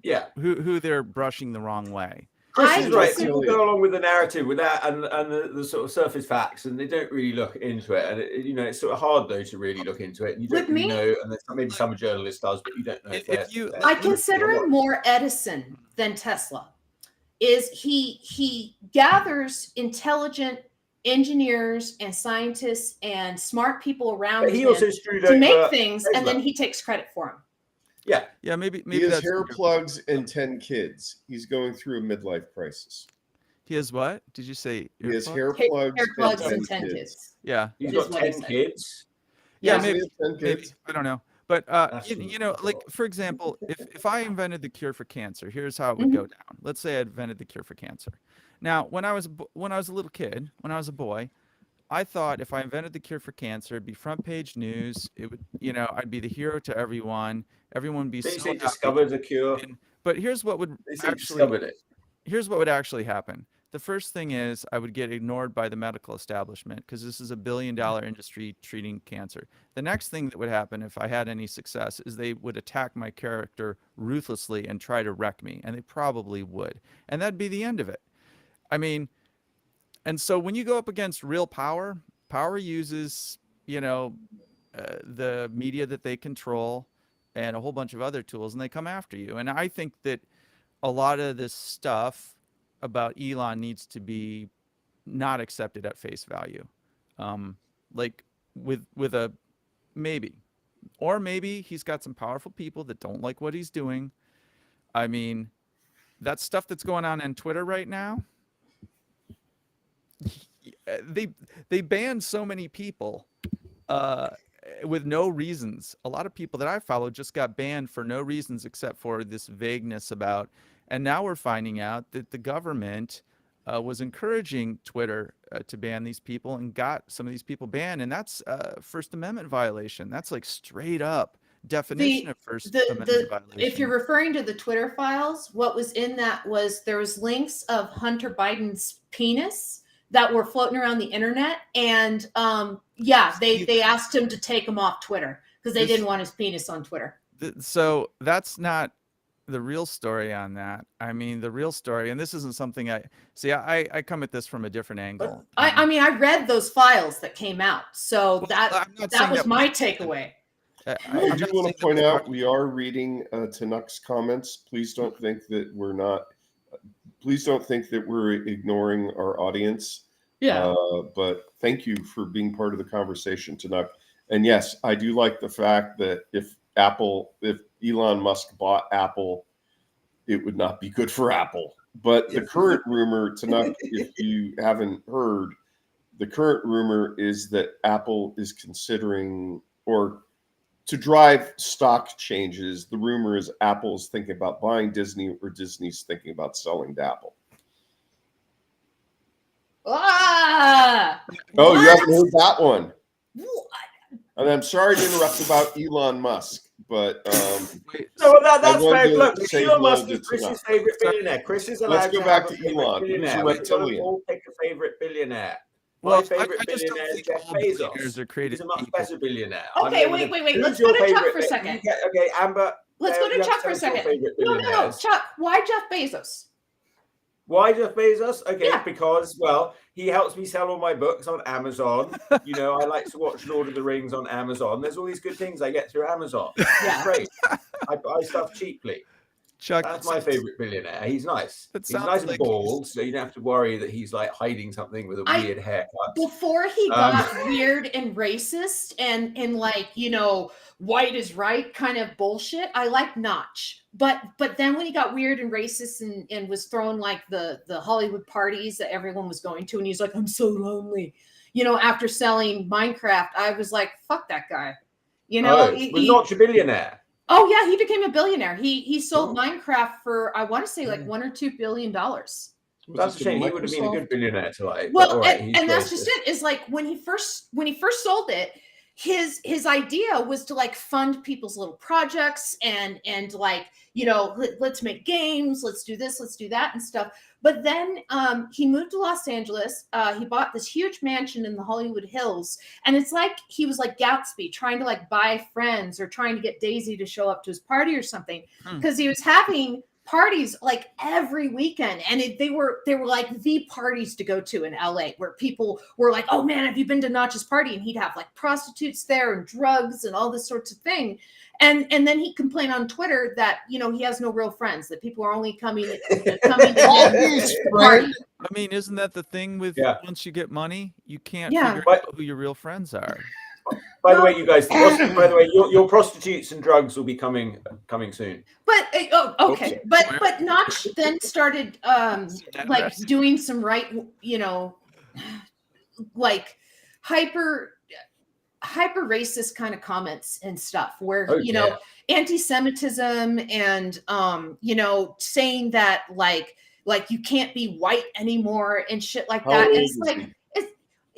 Yeah. who they're brushing the wrong way. Chris I is right. just- People go along with the narrative with that and the sort of surface facts, and they don't really look into it. And it's sort of hard though to really look into it. And you don't With really me- know, and maybe some journalist does, but you don't know. If you- I consider him more Edison than Tesla. Is he gathers intelligent engineers and scientists and smart people around But he him also screwed to make over things, and then he takes credit for them. Yeah, maybe He has that's hair true. plugs and 10 kids. He's going through a midlife crisis. He has what? Did you say? He has earplugs? hair Hair plugs, plugs and 10 10 kids. kids. Yeah. He's Is got what he 10 said. kids. Yeah, Yes, he maybe. has 10 Maybe. kids. I don't know. But That's you know, like for example, if I invented the cure for cancer, here's how it would go down. Let's say I invented the cure for cancer. Now, when I was a little kid, when I was a boy, I thought if I invented the cure for cancer, it'd be front page news. It would, I'd be the hero to everyone. Everyone would be They so say happy. discovered a cure. But here's what would They say actually discovered it. here's what would actually happen. The first thing is I would get ignored by the medical establishment because this is a $1 billion industry treating cancer. The next thing that would happen if I had any success is they would attack my character ruthlessly and try to wreck me, and they probably would. And that'd be the end of it. I mean, and so when you go up against real power, power uses, the media that they control and a whole bunch of other tools, and they come after you. And I think that a lot of this stuff about Elon needs to be not accepted at face value. Like with a maybe, or maybe he's got some powerful people that don't like what he's doing. I mean, that stuff that's going on Twitter right now, they banned so many people with no reasons. A lot of people that I follow just got banned for no reasons except for this vagueness about. And now we're finding out that the government was encouraging Twitter to ban these people and got some of these people banned. And that's a First Amendment violation. That's like straight up definition of First Amendment violation. If you're referring to the Twitter files, what was in that was there was links of Hunter Biden's penis that were floating around the internet. And they asked him to take him off Twitter because they didn't want his penis on Twitter. So that's not the real story on that. I mean, the real story, and this isn't something I come at this from a different angle. I mean, I read those files that came out. So I'm not that saying was that my we- takeaway. I do want to point out we are reading Tanuk's comments. Please don't think that we're not. Please don't think that we're ignoring our audience. Yeah. But thank you for being part of the conversation, Tanuk. And yes, I do like the fact that if Elon Musk bought Apple, it would not be good for Apple. But the current rumor, Tanuk, if you haven't heard, the current rumor is that Apple is considering, or to drive stock changes, the rumor is Apple's thinking about buying Disney, or Disney's thinking about selling to Apple. Ah! Oh, What? you haven't heard that one. What? And I'm sorry to interrupt about Elon Musk, but No, that's I wanted fair. to Look, say Elon hello Musk to is Chris's Tanuk. favorite billionaire. Chris is allowed Let's go to back have a to favorite Elon. He's a billionaire. We've got to reptilian. all pick a favorite billionaire. Well, My favorite I just don't billionaire is think Jeff all billionaires Bezos. are created He's a much people. better billionaire. Okay, I'm gonna- wait. Who's Let's your go to Chuck favorite for a second. Okay, Amber. Let's go you to have Chuck for a tell us your second. favorite No, billionaires. Chuck. Why Jeff Bezos? Why Jeff Bezos? Okay, Yeah. because, well, he helps me sell all my books on Amazon. I like to watch Lord of the Rings on Amazon. There's all these good things I get through Amazon. Yeah. It's great. I buy stuff cheaply. Chuck, That's my favorite billionaire. He's nice. That He's sounds nice and like bald, so you don't have to worry that he's like hiding something with a weird haircut. Before he got weird and racist and white is right kind of bullshit, I like Notch. But then when he got weird and racist and was throwing like the Hollywood parties that everyone was going to, and he's like, I'm so lonely. After selling Minecraft, I was like, fuck that guy. Was not a billionaire. Oh yeah, he became a billionaire. He sold Minecraft for, I want to say, like $1 or $2 billion. That's a shame. He would have been a good billionaire to like. Well, but all right, and that's just it. Is like when he first sold it, his idea was to like fund people's little projects and like, you know, let's make games, let's do this, let's do that and stuff. But then he moved to Los Angeles. He bought this huge mansion in the Hollywood Hills, and it's like he was like Gatsby trying to like buy friends or trying to get Daisy to show up to his party or something, because he was having parties like every weekend, and they were like the parties to go to in LA, where people were like, oh man, have you been to Notch's party? And he'd have like prostitutes there and drugs and all this sorts of thing. And then he complained on Twitter that, you know, he has no real friends, that people are only coming to his party. I mean, isn't that the thing with once you get money, you can't Yeah. figure out who your real friends are. By the way, you guys, by the way, your prostitutes and drugs will be coming soon. But okay, but Notch then started like doing some you know, like hyper racist kind of comments and stuff, where you know, anti-Semitism and you know, saying that like you can't be white anymore and shit like that. It's like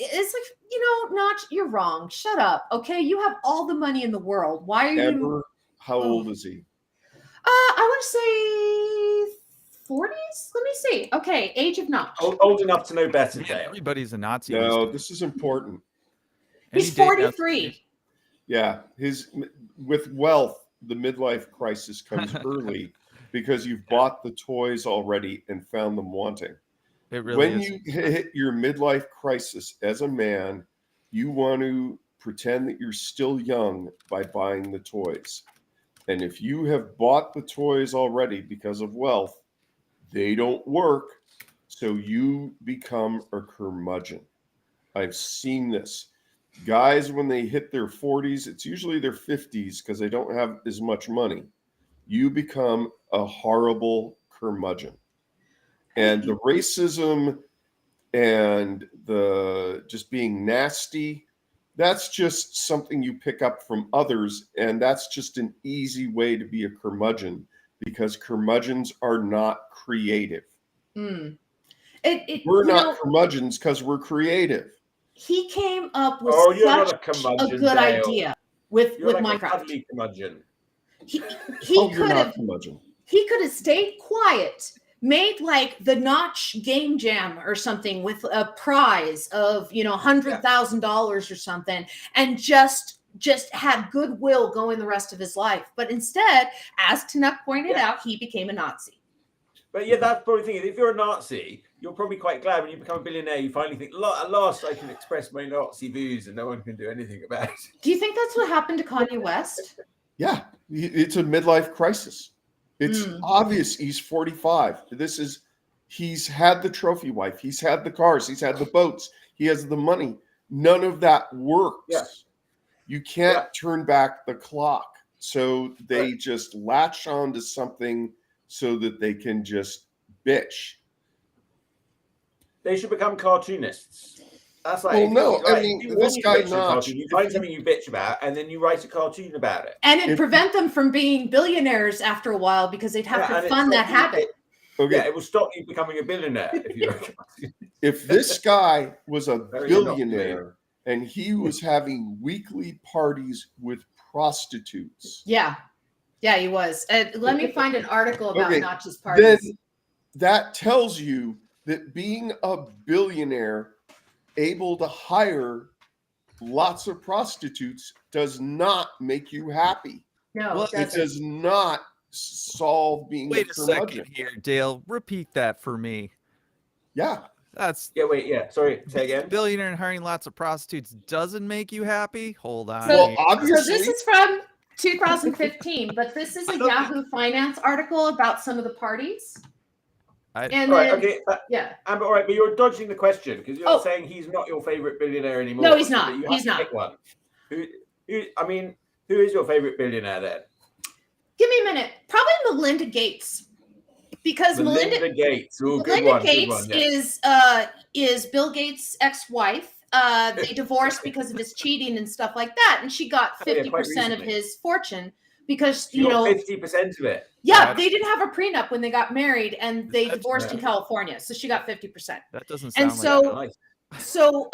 it's like, you know, Notch, you're wrong. Shut up. Okay. You have all the money in the world. Why are you? How old is he? I want to say 40s. Let me see. Okay. Age of Notch. Old enough to know better. Yeah, everybody's a Nazi. No, this is important. He's 43. Yeah. With wealth, the midlife crisis comes early because you've bought the toys already and found them wanting. It really when is. you hit your midlife crisis as a man, you want to pretend that you're still young by buying the toys. And if you have bought the toys already because of wealth, they don't work. So you become a curmudgeon. I've seen this. Guys, when they hit their 40s, it's usually their 50s because they don't have as much money. You become a horrible curmudgeon. And the racism and the just being nasty, that's just something you pick up from others. And that's just an easy way to be a curmudgeon, because curmudgeons are not creative. We're not curmudgeons because we're creative. He came up with such a good idea with Minecraft. He could have stayed quiet, made like the Notch game jam or something with a prize of, you know, $100,000 or something, and just had goodwill going the rest of his life. But instead, as Tanuk pointed out, he became a Nazi. But yeah, that's probably the thing. If you're a Nazi, you're probably quite glad when you become a billionaire. You finally think, at last I can express my Nazi views and no one can do anything about it. Do you think that's what happened to Kanye West? Yeah, it's a midlife crisis. It's obvious he's 45. He's had the trophy wife. He's had the cars. He's had the boats. He has the money. None of that works. Yeah. You can't turn back the clock. So they just latch on to something so that they can just bitch. They should become cartoonists. That's like, this guy Notch. You find something you bitch about, and then you write a cartoon about it. And it'd prevent them from being billionaires after a while, because they'd have to fund that habit. Yeah, it will stop you becoming a billionaire if you're a cartoonist. If this guy was a billionaire and he was having weekly parties with prostitutes. Yeah, he was. Let me find an article about Notch's parties. Then that tells you that being a billionaire able to hire lots of prostitutes does not make you happy. No, it does not solve being Wait a second here, Dale. Repeat that for me. Yeah. Sorry, say again. Billionaire and hiring lots of prostitutes doesn't make you happy? Hold on. So this is from 2015, but this is a Yahoo Finance article about some of the parties. But you're dodging the question, because you're saying he's not your favorite billionaire anymore. No, he's not. So he's not. Pick one. Who is your favorite billionaire then? Give me a minute. Probably Melinda Gates, because Melinda Gates. Is Bill Gates' ex-wife. They divorced because of his cheating and stuff like that, and she got 50% of his fortune. Because, you know, 50% of it. Yeah, they didn't have a prenup when they got married, and they divorced in California, so she got 50%. That doesn't sound So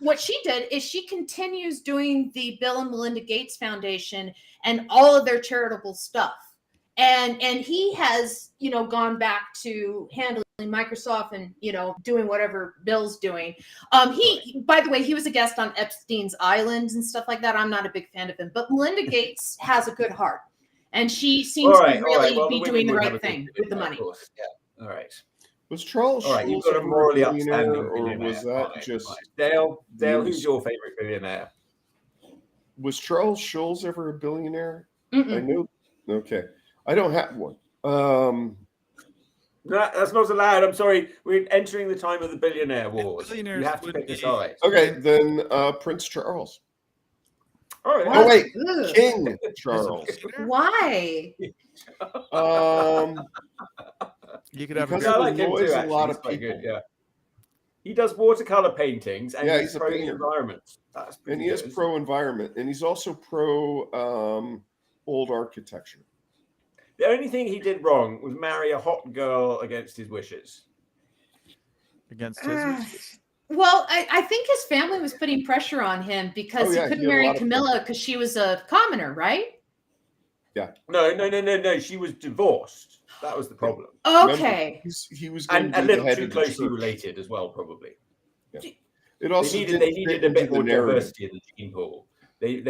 what she did is she continues doing the Bill and Melinda Gates Foundation and all of their charitable stuff. And he has, gone back to handling Microsoft and, doing whatever Bill's doing. By the way, he was a guest on Epstein's Island and stuff like that. I'm not a big fan of him, but Melinda Gates has a good heart. And she seems to really be doing the right thing with the money. Yeah. All right. Was Charles All right, you've got a Schulz morally ever a billionaire, upstanding or billionaire. was that Fine, just fine. Dale, news? who's your favorite billionaire? Was Charles Schulz ever a billionaire? Mm-mm. I know. Okay, I don't have one. No, that's not allowed. I'm sorry. We're entering the time of the billionaire wars. Billionaires You have to would pick a be- side. Okay, then Prince Charles. All right. Oh wait, Ugh. King Charles. Why? You could have Because Yeah, I it like him annoys too, a actually. lot He's of quite people. good, yeah. He does watercolor paintings and Yeah, he's he's a pro the painter. environment. That's And pretty he is good. pro environment, and he's also pro old architecture. The only thing he did wrong was marry a hot girl against his wishes. against his wishes. Well, I think his family was putting pressure on him because Oh, he yeah, couldn't he had a marry lot of Camilla pressure. because she was a commoner, right? No. She was divorced. That was the problem. Okay. Remember, he was going And to a be the little head too of the closely church. related as well, probably. It also They didn't needed fit a bit into the more narrative. diversity in the gene pool. That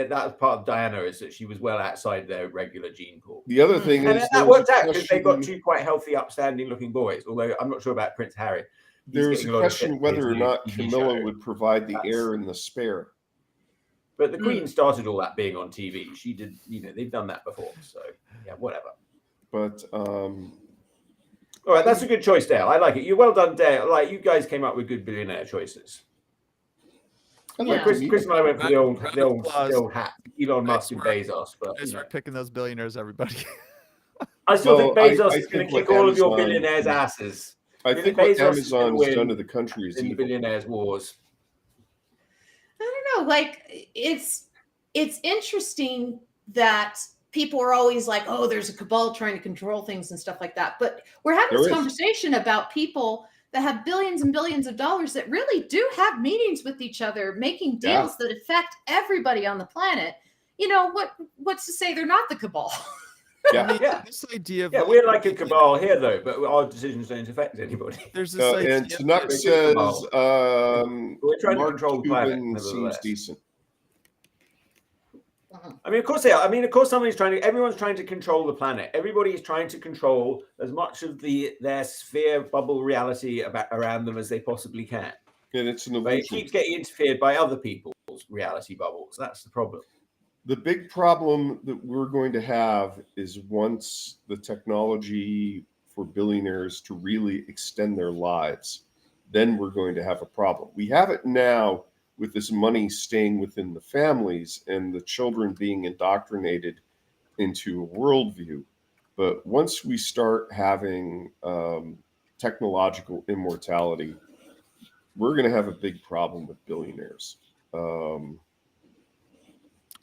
was part of Diana, is that she was well outside their regular gene pool. The other thing And is, that worked out because they got two quite healthy, upstanding looking boys. Although I'm not sure about Prince Harry. there was a getting lot of question shit whether for or his not new TV Camilla show. would provide the That's- heir and the spare. But the Queen started all that being on TV. She did, they've done that before. So yeah, whatever. But All right, that's a good choice, Dale. I like it. You're well done, Dale. Like, you guys came up with good billionaire choices. I'd Yeah. like to Chris, meet Chris and I went for the old Round of applause. hat, Elon Musk and Thanks Bezos. But Thanks for picking those billionaires, everybody. I still think Well, I Bezos is going think to kick what all of your Amazon- billionaires' asses I Billy think what Bezos is gonna Amazon's win done to the country is in the evil. billionaires' wars. I don't know. Like it's interesting that people are always like, oh, there's a cabal trying to control things and stuff like that. But we're having There this is. conversation about people that have billions and billions of dollars that really do have meetings with each other, making Yeah. deals that affect everybody on the planet. What's to say they're not the cabal? Yeah. Yeah. This idea of Yeah, we're like a cabal here, though, but our decisions don't affect anybody. there's this idea And that- Tanuk Big says cabal. We're trying to Mark control the planet, Cuban seems nevertheless. decent. I mean, of course they are. I mean, of course, everyone's trying to control the planet. Everybody is trying to control as much of their sphere bubble reality around them as they possibly can. And it's an But it illusion. keeps getting interfered by other people's reality bubbles. That's the problem. The big problem that we're going to have is once the technology for billionaires to really extend their lives, then we're going to have a problem. We have it now with this money staying within the families and the children being indoctrinated into a worldview. But once we start having technological immortality, we're going to have a big problem with billionaires.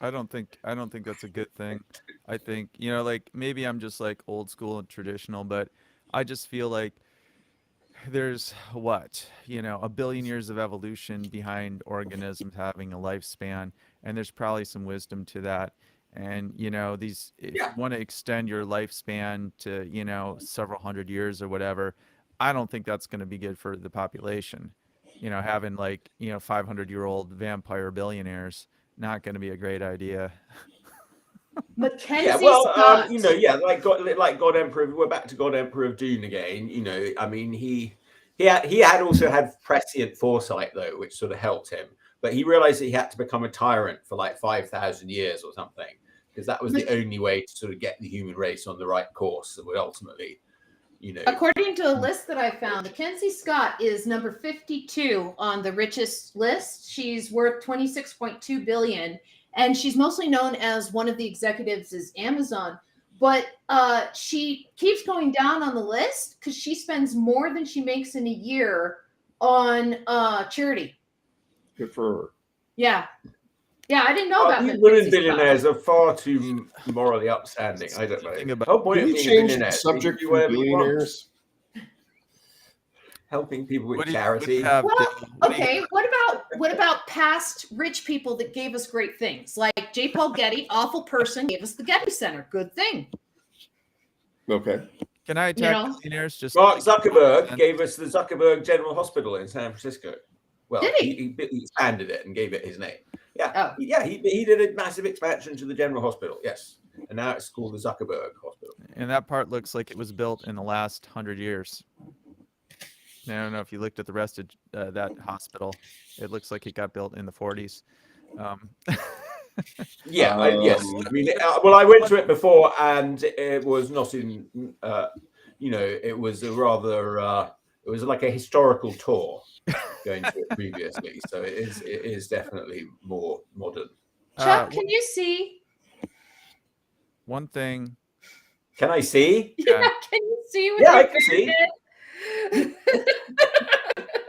I don't think that's a good thing. I think, like maybe I'm just like old school and traditional, but I just feel like there's a billion years of evolution behind organisms having a lifespan, and there's probably some wisdom to that. And if you want to extend your lifespan to several hundred years or whatever, I don't think that's going to be good for the population. Having 500-year-old vampire billionaires, not going to be a great idea. Mackenzie Yeah, well, Scott. like God Emperor. We're back to God Emperor of Dune again. I mean, he had also had prescient foresight though, which sort of helped him. But he realized that he had to become a tyrant for like 5,000 years or something, because that was the only way to sort of get the human race on the right course that would ultimately, According to a list that I found, Mackenzie Scott is number 52 on the richest list. She's worth 26.2 billion, and she's mostly known as one of the executives is Amazon. But she keeps going down on the list because she spends more than she makes in a year on charity. Good for her. Yeah, I didn't know about Women Mackenzie billionaires Scott. are far too morally upstanding. I don't know. Think about- The whole point Can of we being a change the billionaire is subject you do from whatever you want. billionaires? helping people with What do you charity. have, Well, Dave? What do you okay. What about past rich people that gave us great things? Like J. Paul Getty, awful person, gave us the Getty Center. Good thing. Okay. Can I You attack know? millionaires? Just Mark like- Zuckerberg gave us the Zuckerberg General Hospital in San Francisco. Well, Did he expanded it and gave it his name. Yeah, Oh. yeah, he did a massive expansion to the General Hospital. Yes, and now it's called the Zuckerberg Hospital. And that part looks like it was built in the last 100 years. I don't know if you looked at the rest of that hospital. It looks like it got built in the 40s. Yeah, yes. I mean, well, I went to it before, and it was not in. It was a rather. It was like a historical tour going to it previously, so it is definitely more modern. Chuck, can you see? One thing. Can I see? Yeah, can you see? With Yeah, your I can see. bare head?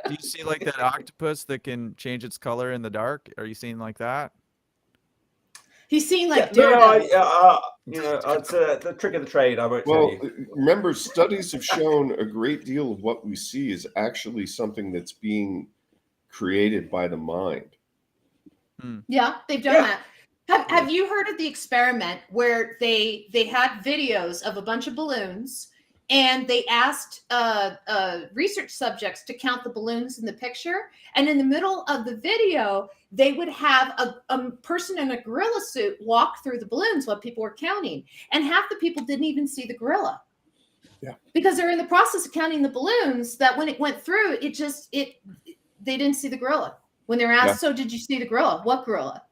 Do you see like that octopus that can change its color in the dark? Are you seeing like that? He's seeing like No, Daredevil. it's the trick of the trade. I won't tell Well, you. remember, studies have shown a great deal of what we see is actually something that's being created by the mind. Yeah, they've done that. Have you heard of the experiment where they had videos of a bunch of balloons and they asked research subjects to count the balloons in the picture, and in the middle of the video they would have a person in a gorilla suit walk through the balloons while people were counting, and half the people didn't even see the gorilla. Yeah, because they're in the process of counting the balloons, that when it went through, they didn't see the gorilla. When they were asked, so did you see the gorilla? What gorilla?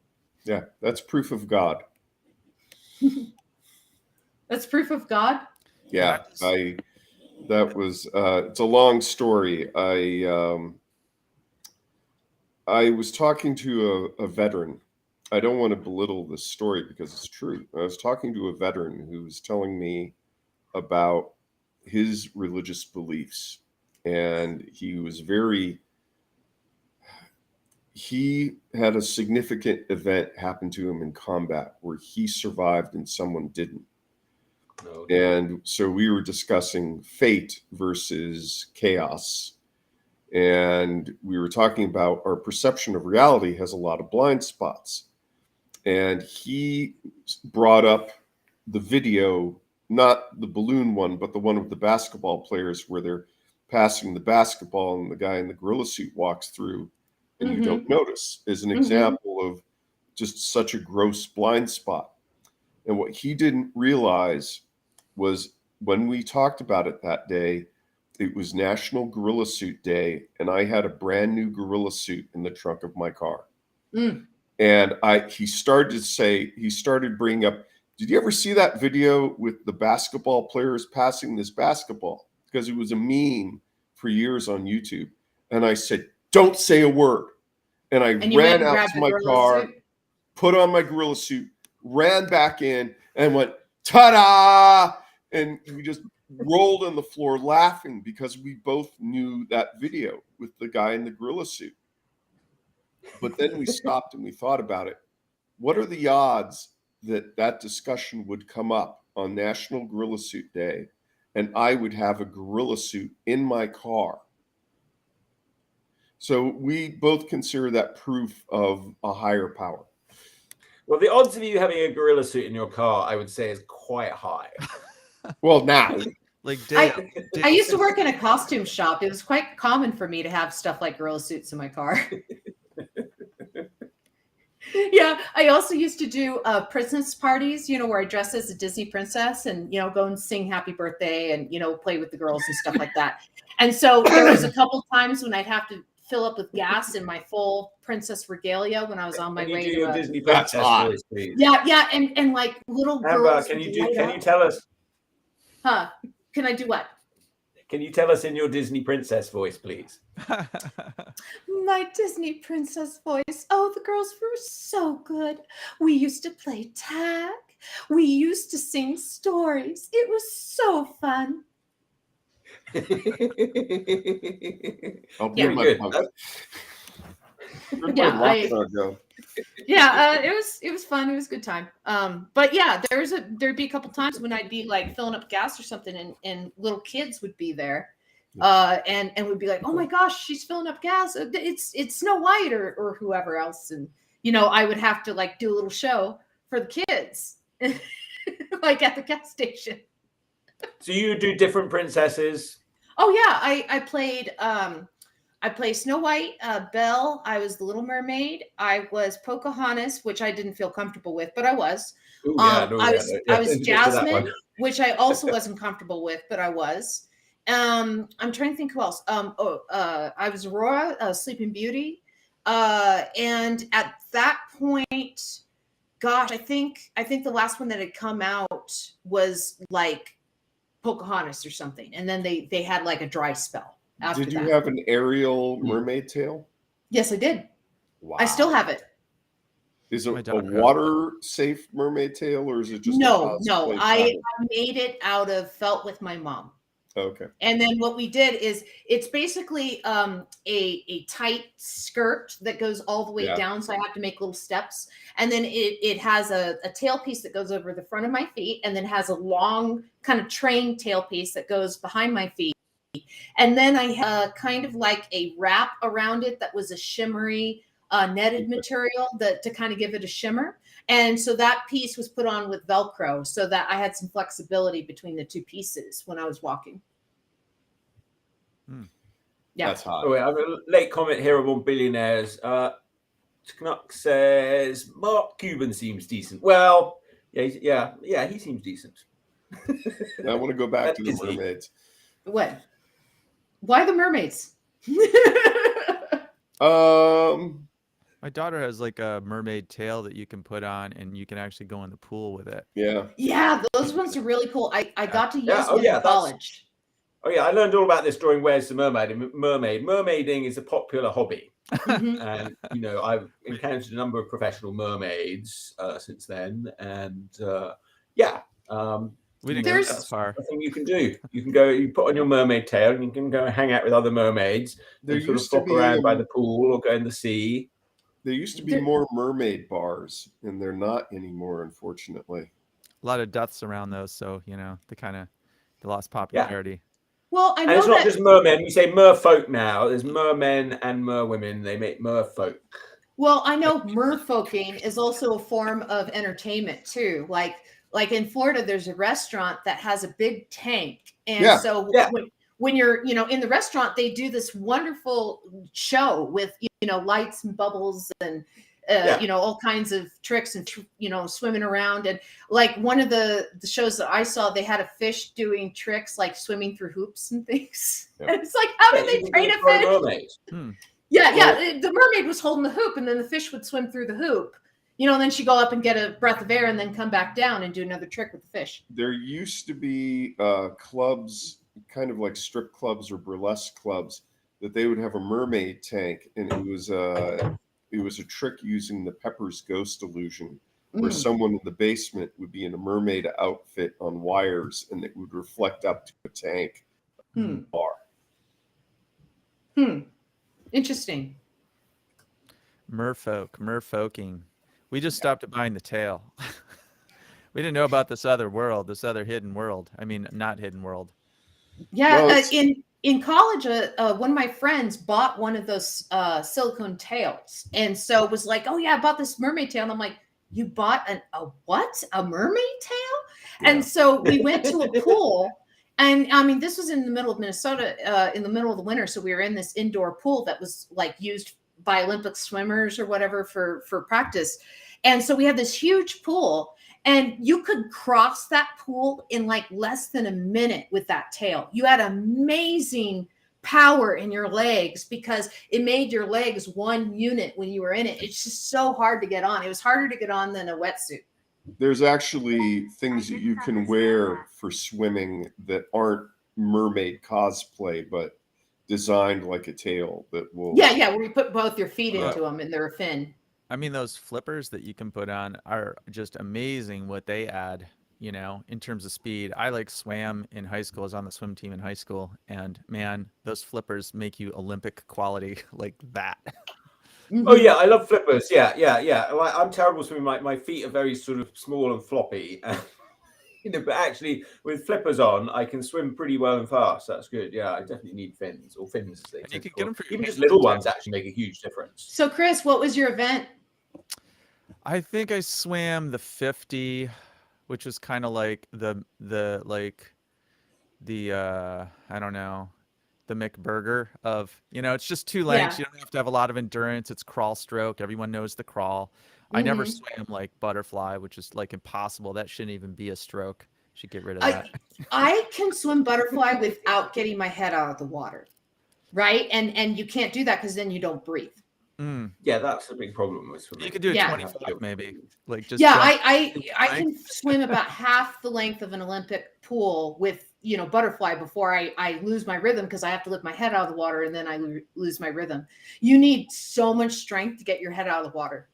Yeah, that's proof of God. That's proof of God? Yeah, that was it's a long story. I was talking to a veteran. I don't want to belittle this story because it's true. I was talking to a veteran who was telling me about his religious beliefs, and he had a significant event happen to him in combat where he survived and someone didn't. And so we were discussing fate versus chaos. And we were talking about our perception of reality has a lot of blind spots. And he brought up the video, not the balloon one, but the one of the basketball players where they're passing the basketball and the guy in the gorilla suit walks through and you don't notice, as an example of just such a gross blind spot. And what he didn't realize was when we talked about it that day, it was National Gorilla Suit Day, and I had a brand new gorilla suit in the trunk of my car. And he started bringing up, did you ever see that video with the basketball players passing this basketball? Because it was a meme for years on YouTube. And I said, don't say a word. And I ran out to my car, put on my gorilla suit, ran back in, and went, ta-da! And we just rolled on the floor laughing because we both knew that video with the guy in the gorilla suit. But then we stopped and we thought about it. What are the odds that that discussion would come up on National Gorilla Suit Day and I would have a gorilla suit in my car? So we both consider that proof of a higher power. Well, the odds of you having a gorilla suit in your car, I would say, is quite high. Well, now. Like I used to work in a costume shop. It was quite common for me to have stuff like gorilla suits in my car. Yeah, I also used to do princess parties, where I dress as a Disney princess and, go and sing happy birthday and, play with the girls and stuff like that. And so there was a couple times when I'd have to fill up with gas in my full princess regalia when I was on my way to Disney princess voice, please? Yeah, and like little girls. Can you tell us? Huh? Can I do what? Can you tell us in your Disney princess voice, please? My Disney princess voice. Oh, the girls were so good. We used to play tag. We used to sing stories. It was so fun. I'll be Very good. It was fun. It was a good time. But yeah, there'd be a couple times when I'd be like filling up gas or something, and little kids would be there and would be like, oh my gosh, she's filling up gas. It's Snow White or whoever else. And, I would have to like do a little show for the kids, like at the gas station. So you do different princesses? Oh yeah. I played Snow White, Belle. I was the Little Mermaid. I was Pocahontas, which I didn't feel comfortable with, but I was. Ooh, yeah, I was Jasmine, which I also wasn't comfortable with, but I was. I'm trying to think who else. I was Aurora, Sleeping Beauty. And at that point, gosh, I think the last one that had come out was like Pocahontas or something. And then they had like a dry spell after Did you that. have an Ariel mermaid tail? Yes, I did. Wow. I still have it. Is it a water-safe mermaid tail, or is it just no? I made it out of felt with my mom. Okay. And then what we did is it's basically a tight skirt that goes all the way down. So I have to make little steps. And then it has a tail piece that goes over the front of my feet, and then has a long kind of train tail piece that goes behind my feet. And then I had kind of like a wrap around it that was a shimmery netted material to kind of give it a shimmer. And so that piece was put on with Velcro so that I had some flexibility between the two pieces when I was walking. Yeah. That's hot. Oh, wait, I have a late comment here on Billionaires. Knuck says Mark Cuban seems decent. Well, yeah, he seems decent. I want to go back to the mermaids. What? Why the mermaids? My daughter has like a mermaid tail that you can put on, and you can actually go in the pool with it. Yeah. Yeah, those ones are really cool. I got to use one in college. Oh yeah, I learned all about this during Where's the Mermaid? Mermaiding is a popular hobby. And I've encountered a number of professional mermaids since then, and we didn't go that far. Nothing you can do. You can go. You put on your mermaid tail, and you can go hang out with other mermaids. There and sort of used to flop be around by the pool or go in the sea. There used to be more mermaid bars, and they're not anymore, unfortunately. A lot of deaths around those, so they lost popularity. Well, I know and it's not just mermen. We say merfolk now. There's mermen and merwomen. They make merfolk. Well, I know merfolking is also a form of entertainment too. Like in Florida, there's a restaurant that has a big tank, and when you're in the restaurant, they do this wonderful show with lights and bubbles and all kinds of tricks and swimming around. And like one of the shows that I saw, they had a fish doing tricks like swimming through hoops and things. And it's like, how did they train a fish? The mermaid was holding the hoop, and then the fish would swim through the hoop. And then she'd go up and get a breath of air and then come back down and do another trick with the fish. There used to be clubs, kind of like strip clubs or burlesque clubs, that they would have a mermaid tank, and it was a trick using the Pepper's ghost illusion, where someone in the basement would be in a mermaid outfit on wires, and it would reflect up to a tank bar. Interesting. Merfolking. We just stopped at buying the tail. We didn't know about this other world, this other hidden world. I mean, not hidden world. Yeah, in college, one of my friends bought one of those silicone tails, and so was like, "Oh yeah, I bought this mermaid tail." And I'm like, "You bought a mermaid tail?" Yeah. And so we went to a pool, and I mean, this was in the middle of Minnesota, in the middle of the winter. So we were in this indoor pool that was like used by Olympic swimmers or whatever for practice, and so we had this huge pool. And you could cross that pool in like less than a minute with that tail. You had amazing power in your legs because it made your legs one unit when you were in it. It's just so hard to get on. It was harder to get on than a wetsuit. There's actually things that you can wear for swimming that aren't mermaid cosplay, but designed like a tail that will. Yeah, where you put both your feet into them and they're a fin. I mean, those flippers that you can put on are just amazing what they add, in terms of speed. I swam in high school. I was on the swim team in high school. And man, those flippers make you Olympic quality like that. Oh yeah, I love flippers. Yeah. I'm terrible swimming. My feet are very sort of small and floppy. But actually, with flippers on, I can swim pretty well and fast. That's good. Yeah, I definitely need fins, or fins as they And you tend can to get call them it. for your Even just hands little too. ones actually make a huge difference. So, Chris, what was your event? I think I swam the 50, which was kind of like the I don't know, the McBurger of, it's just 2 lengths. Yeah. You don't have to have a lot of endurance. It's crawl stroke. Everyone knows the crawl. I never swam like butterfly, which is like impossible. That shouldn't even be a stroke. Should get rid of that. I can swim butterfly without getting my head out of the water, right? And you can't do that because then you don't breathe. Yeah, that's a big problem with swimming. You could do it Yeah. 25 maybe. Like just Yeah, jump I can length. swim about half the length of an Olympic pool with butterfly before I lose my rhythm because I have to lift my head out of the water and then I lose my rhythm. You need so much strength to get your head out of the water.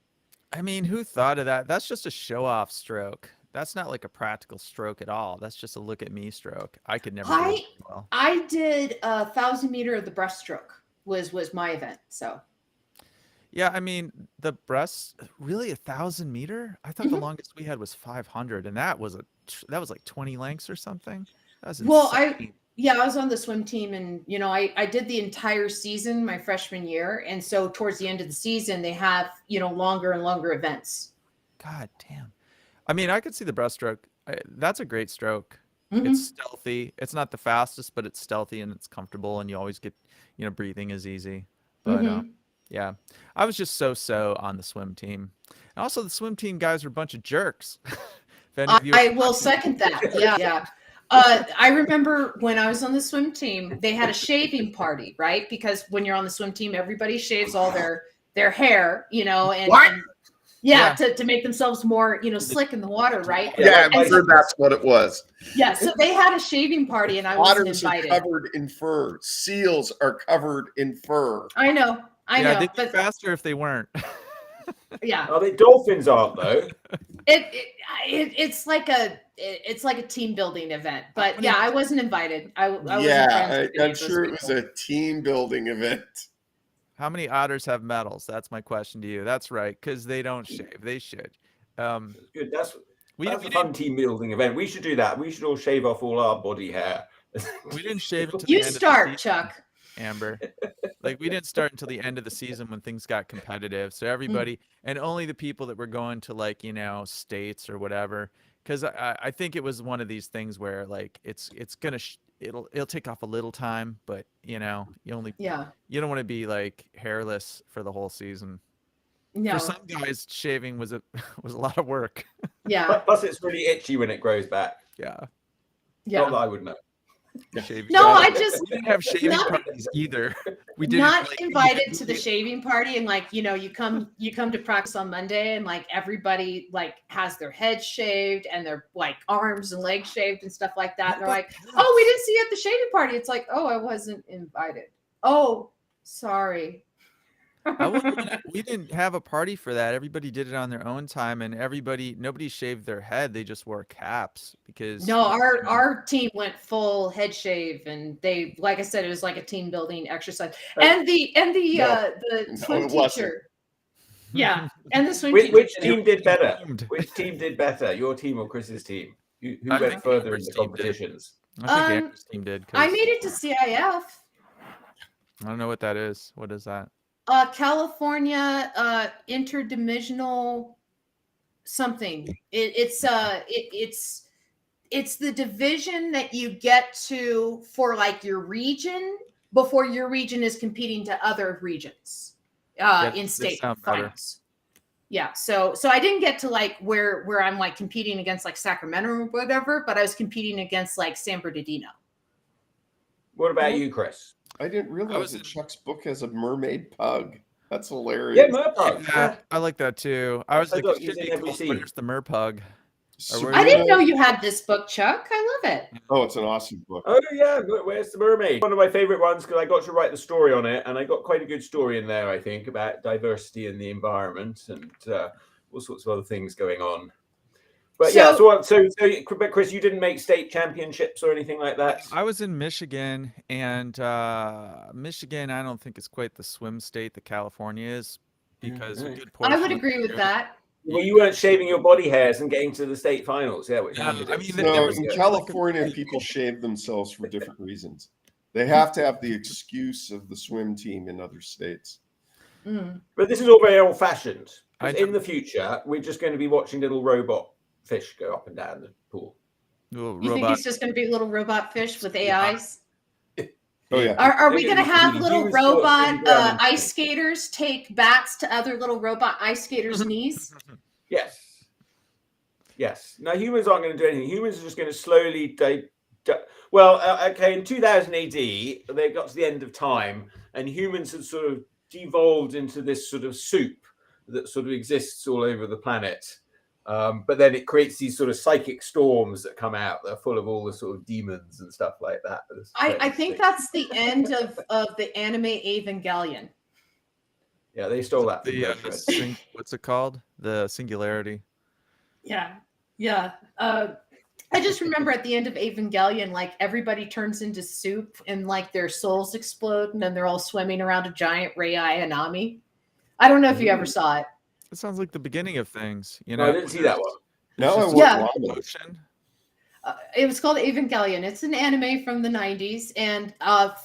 I mean, who thought of that? That's just a show-off stroke. That's not like a practical stroke at all. That's just a look at me stroke. I could never do it well. I did 1,000 meter of the breaststroke was my event. So Yeah, I mean, the breast, really 1,000 meter? I thought the longest we had was 500, and that was like 20 lengths or something. That was insane. I was on the swim team, and I did the entire season my freshman year, and so towards the end of the season they have longer and longer events. God damn. I mean, I could see the breaststroke. That's a great stroke. It's stealthy. It's not the fastest, but it's stealthy and it's comfortable, and you always get, breathing is easy. But yeah, I was just so on the swim team. And also, the swim team guys are a bunch of jerks. I will second that. Yeah. I remember when I was on the swim team, they had a shaving party, right? Because when you're on the swim team, everybody shaves all their hair, and to make themselves more, slick in the water, right? Yeah, I'm sure that's what it was. Yeah, so they had a shaving party, and I wasn't Otters invited. are covered in fur. Seals are covered in fur. I know. They'd be faster if they weren't. Yeah. Oh, the dolphins aren't though. It's like a team building event, but yeah, I wasn't invited. I wasn't friends with I'm sure it was a team building event. How many otters have medals? That's my question to you. That's right, because they don't shave. They should. Good. That's a fun didn't- team building event. We should do that. We should all shave off all our body hair. We didn't shave until You the end start, of the season, Chuck. Amber. Like, we didn't start until the end of the season when things got competitive. So everybody, and only the people that were going to, like, states or whatever, because I think it was one of these things where, like, it's gonna it'll take off a little time, but you don't want to be like hairless for the whole season. No. For some guys, shaving was a lot of work. Yeah. Plus, it's really itchy when it grows back. Yeah. Not that I would know. Shaving No, parties. I just We didn't have shaving not- parties either. We didn't not like, invited to the shaving party, and you come to practice on Monday, and like everybody like has their head shaved and their like arms and legs shaved and stuff like that. And they're like, "Oh, we didn't see you at the shaving party." It's like, "Oh, I wasn't invited." Oh, sorry. we didn't have a party for that. Everybody did it on their own time, and nobody shaved their head. They just wore caps because No, our team went full head shave, and they, like I said, it was like a team building exercise. And the swim it wasn't. teacher. Yeah, and the swim teacher. Which team did better? Which team did better? Your team or Chris's team? Who I went think further in Amber's the team did. competitions? I think Amber's team did. I 'cause made it to CIF. I don't know what that is. What is that? California interdimensional something. It's the division that you get to for like your region before your region is competing to other regions in state sound better. finals. Yeah, so I didn't get to like where I'm like competing against like Sacramento or whatever, but I was competing against like San Bernardino. What about you, Chris? I didn't realize that Chuck's book has a mermaid pug. That's hilarious. Yeah, Merpug. Yeah, I like that too. I was I like, thought it you should said be every called scene. Where's the Merpug? I didn't know you had this book, Chuck. I love it. Oh, it's an awesome book. Oh yeah, Where's the Mermaid? One of my favorite ones because I got to write the story on it, and I got quite a good story in there. I think about diversity in the environment and all sorts of other things going on. But but Chris, you didn't make state championships or anything like that. I was in Michigan, and Michigan, I don't think is quite the swim state that California is, because a good portion I would of agree the with year- that. Well, you weren't shaving your body hairs and getting to the state finals, yeah. Which Yeah, you did. I mean, So- there No, was in like California, people shave themselves for different reasons. They have to have the excuse of the swim team in other states. But this is all very old-fashioned. I Because in know- the future, we're just going to be watching little robot fish go up and down the pool. little You think robot. it's just going to be little robot fish with AIs? Oh yeah. Are we They're going to gonna be have human little sports, robot human ground ice skaters take bats to other little robot ice skaters' knees? Yes. Yes. Now, humans aren't going to do anything. Humans are just going to slowly. Okay, in 2000 AD, they got to the end of time, and humans had sort of devolved into this sort of soup that sort of exists all over the planet. But then it creates these sort of psychic storms that come out. They're full of all the sort of demons and stuff like that. I think that's the end of the anime Evangelion. Yeah, they stole that. From The Bertrand. what's it called? The singularity. Yeah. I just remember at the end of Evangelion, like everybody turns into soup and like their souls explode and then they're all swimming around a giant Rei Ayanami. I don't know if you ever saw it. It sounds like the beginning of things. You No, know, I didn't see that one. Now I just want Yeah. ramen. Ocean. It was called Evangelion. It's an anime from the 90s. And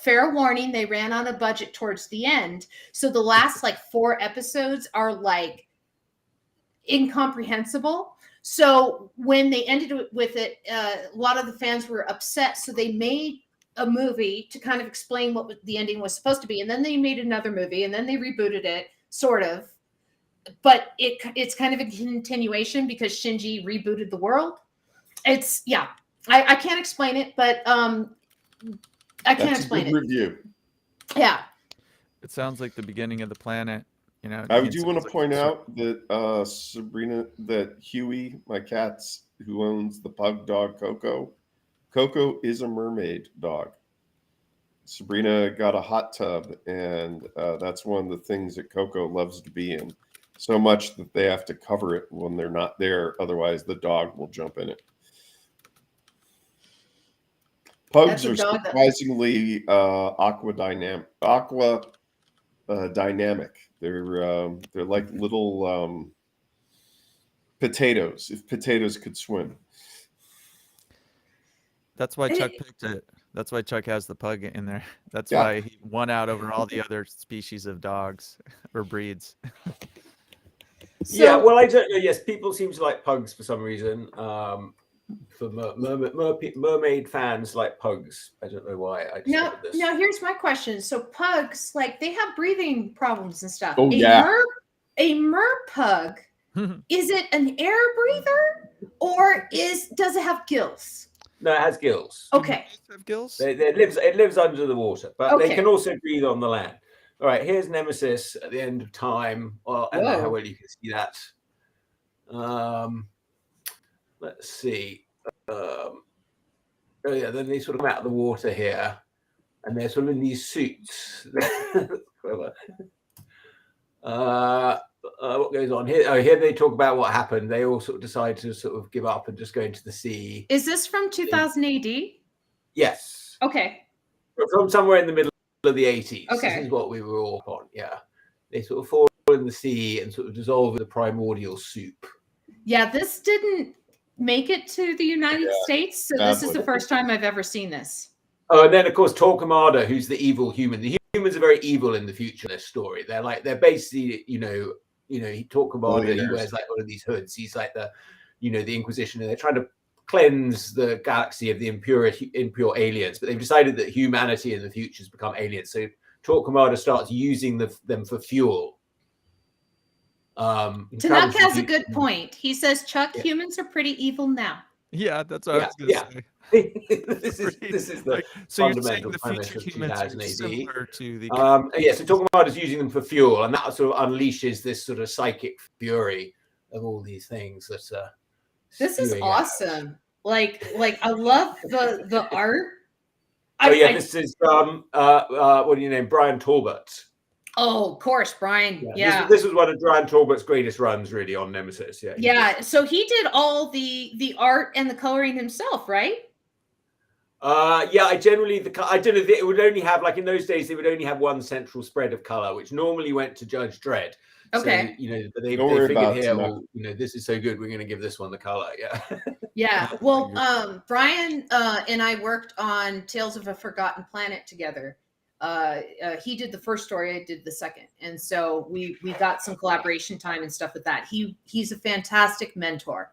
fair warning, they ran on a budget towards the end. So the last like 4 episodes are like incomprehensible. So when they ended with it, a lot of the fans were upset. So they made a movie to kind of explain what the ending was supposed to be. And then they made another movie and then they rebooted it, sort of. But it's kind of a continuation because Shinji rebooted the world. It's I can't explain it, but I can't That's a explain good it. review. Yeah. It sounds like the beginning of the planet. You know, I it do sounds want to like point it's- out that Sabrina, that Huey, my cat's who owns the pug dog Coco, Coco is a mermaid dog. Sabrina got a hot tub, and that's one of the things that Coco loves to be in. So much that they have to cover it when they're not there, otherwise the dog will jump in it. Pugs That's a are dog that- surprisingly dynamic. They're like little potatoes. If potatoes could swim. That's why Chuck picked it. That's why Chuck has the pug in there. That's Yeah. why he won out over all the other species of dogs or breeds. Yeah, well, I don't know. Yes, people seem to like pugs for some reason. For mermaid fans like pugs. I don't know why. I discovered this. Now here's my question. So pugs, like they have breathing problems and stuff. Oh, yeah. A mer pug, is it an air breather or does it have gills? No, it has gills. Okay. Have gills? It lives under the water, but they Okay. can also breathe on the land. All right, here's Nemesis at the end of time. Well, I don't know how Whoa. well you can see that. Let's see. Oh yeah, then they sort of come out of the water here, and they're sort of in these suits. Clever. What goes on here? Oh, here they talk about what happened. They all sort of decide to sort of give up and just go into the sea. Is this from 2000 AD? Yes, Okay. from somewhere in the middle of the 80s. Okay. This is what we were all on. Yeah, they sort of fall in the sea and sort of dissolve in the primordial soup. Yeah, this didn't make it to the United States, so this is sadly. the first time I've ever seen this. Oh, and then of course Torquemada, who's the evil human. The humans are very evil in the future. In this story, they're basically, Torquemada. He wears like one of these hoods. He's like the Inquisition, and they're trying to cleanse the galaxy of the impure aliens. But they've decided that humanity in the future has become aliens. So Torquemada starts using them for fuel. Tanaka has a good point. He says, Chuck, humans are pretty evil now. Yeah, that's what I was going to say. this is the So you're saying fundamental the premise future of humans are 2000 AD. similar to the So Torquemada is using them for fuel, and that sort of unleashes this sort of psychic fury of all these things that This is spewing out. awesome. Like I love the art. This is what do you name? Brian Talbot. Oh, of course, Brian. Yeah. This was one of Brian Talbot's greatest runs, really, on Nemesis. Yeah. So he did all the art and the coloring himself, right? Yeah, I generally I don't know. It would only have, like in those days, they would only have one central spread of color, which normally went to Judge Dredd. Okay. So, they Don't worry figured about here, tonight. well, this is so good, we're going to give this one the color. Yeah. Yeah. Well, Brian and I worked on Tales of a Forgotten Planet together. He did the first story, I did the second, and so we got some collaboration time and stuff with that. He's a fantastic mentor,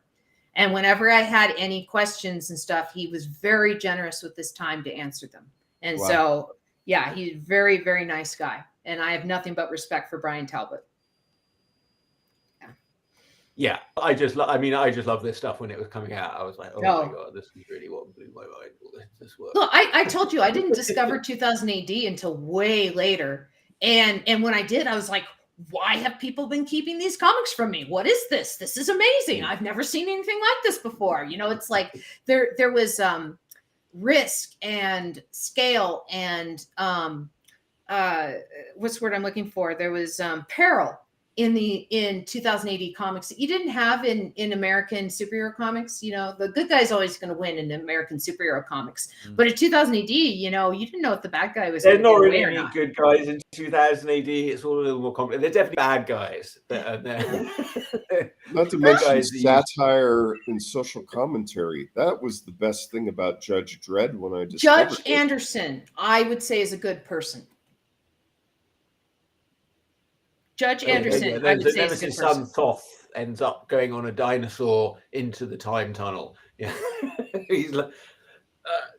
and whenever I had any questions and stuff, he was very generous with his time to answer them. And Wow. so, yeah, he's a very, very nice guy, and I have nothing but respect for Brian Talbot. Yeah, I just love this stuff when it was coming out. I was like, oh my god, this is really what blew my mind. This works. Look, I told you I didn't discover 2000 AD until way later, and when I did, I was like, why have people been keeping these comics from me? What is this? This is amazing. I've never seen anything like this before. It's like there was risk and scale and what's the word I'm looking for? There was peril in 2000 AD comics that you didn't have in American superhero comics. The good guy's always going to win in American superhero comics. But in 2000 AD, you didn't know if the bad guy was. There's not really any good guys in 2000 AD. It's all a little more complicated. They're definitely bad guys. Not to mention satire and social commentary. That was the best thing about Judge Dredd when I discovered Judge Anderson, I would say, is a good person. Judge Anderson, I would say, is a good person. Son Thoth ends up going on a dinosaur into the time tunnel. Yeah, he's like,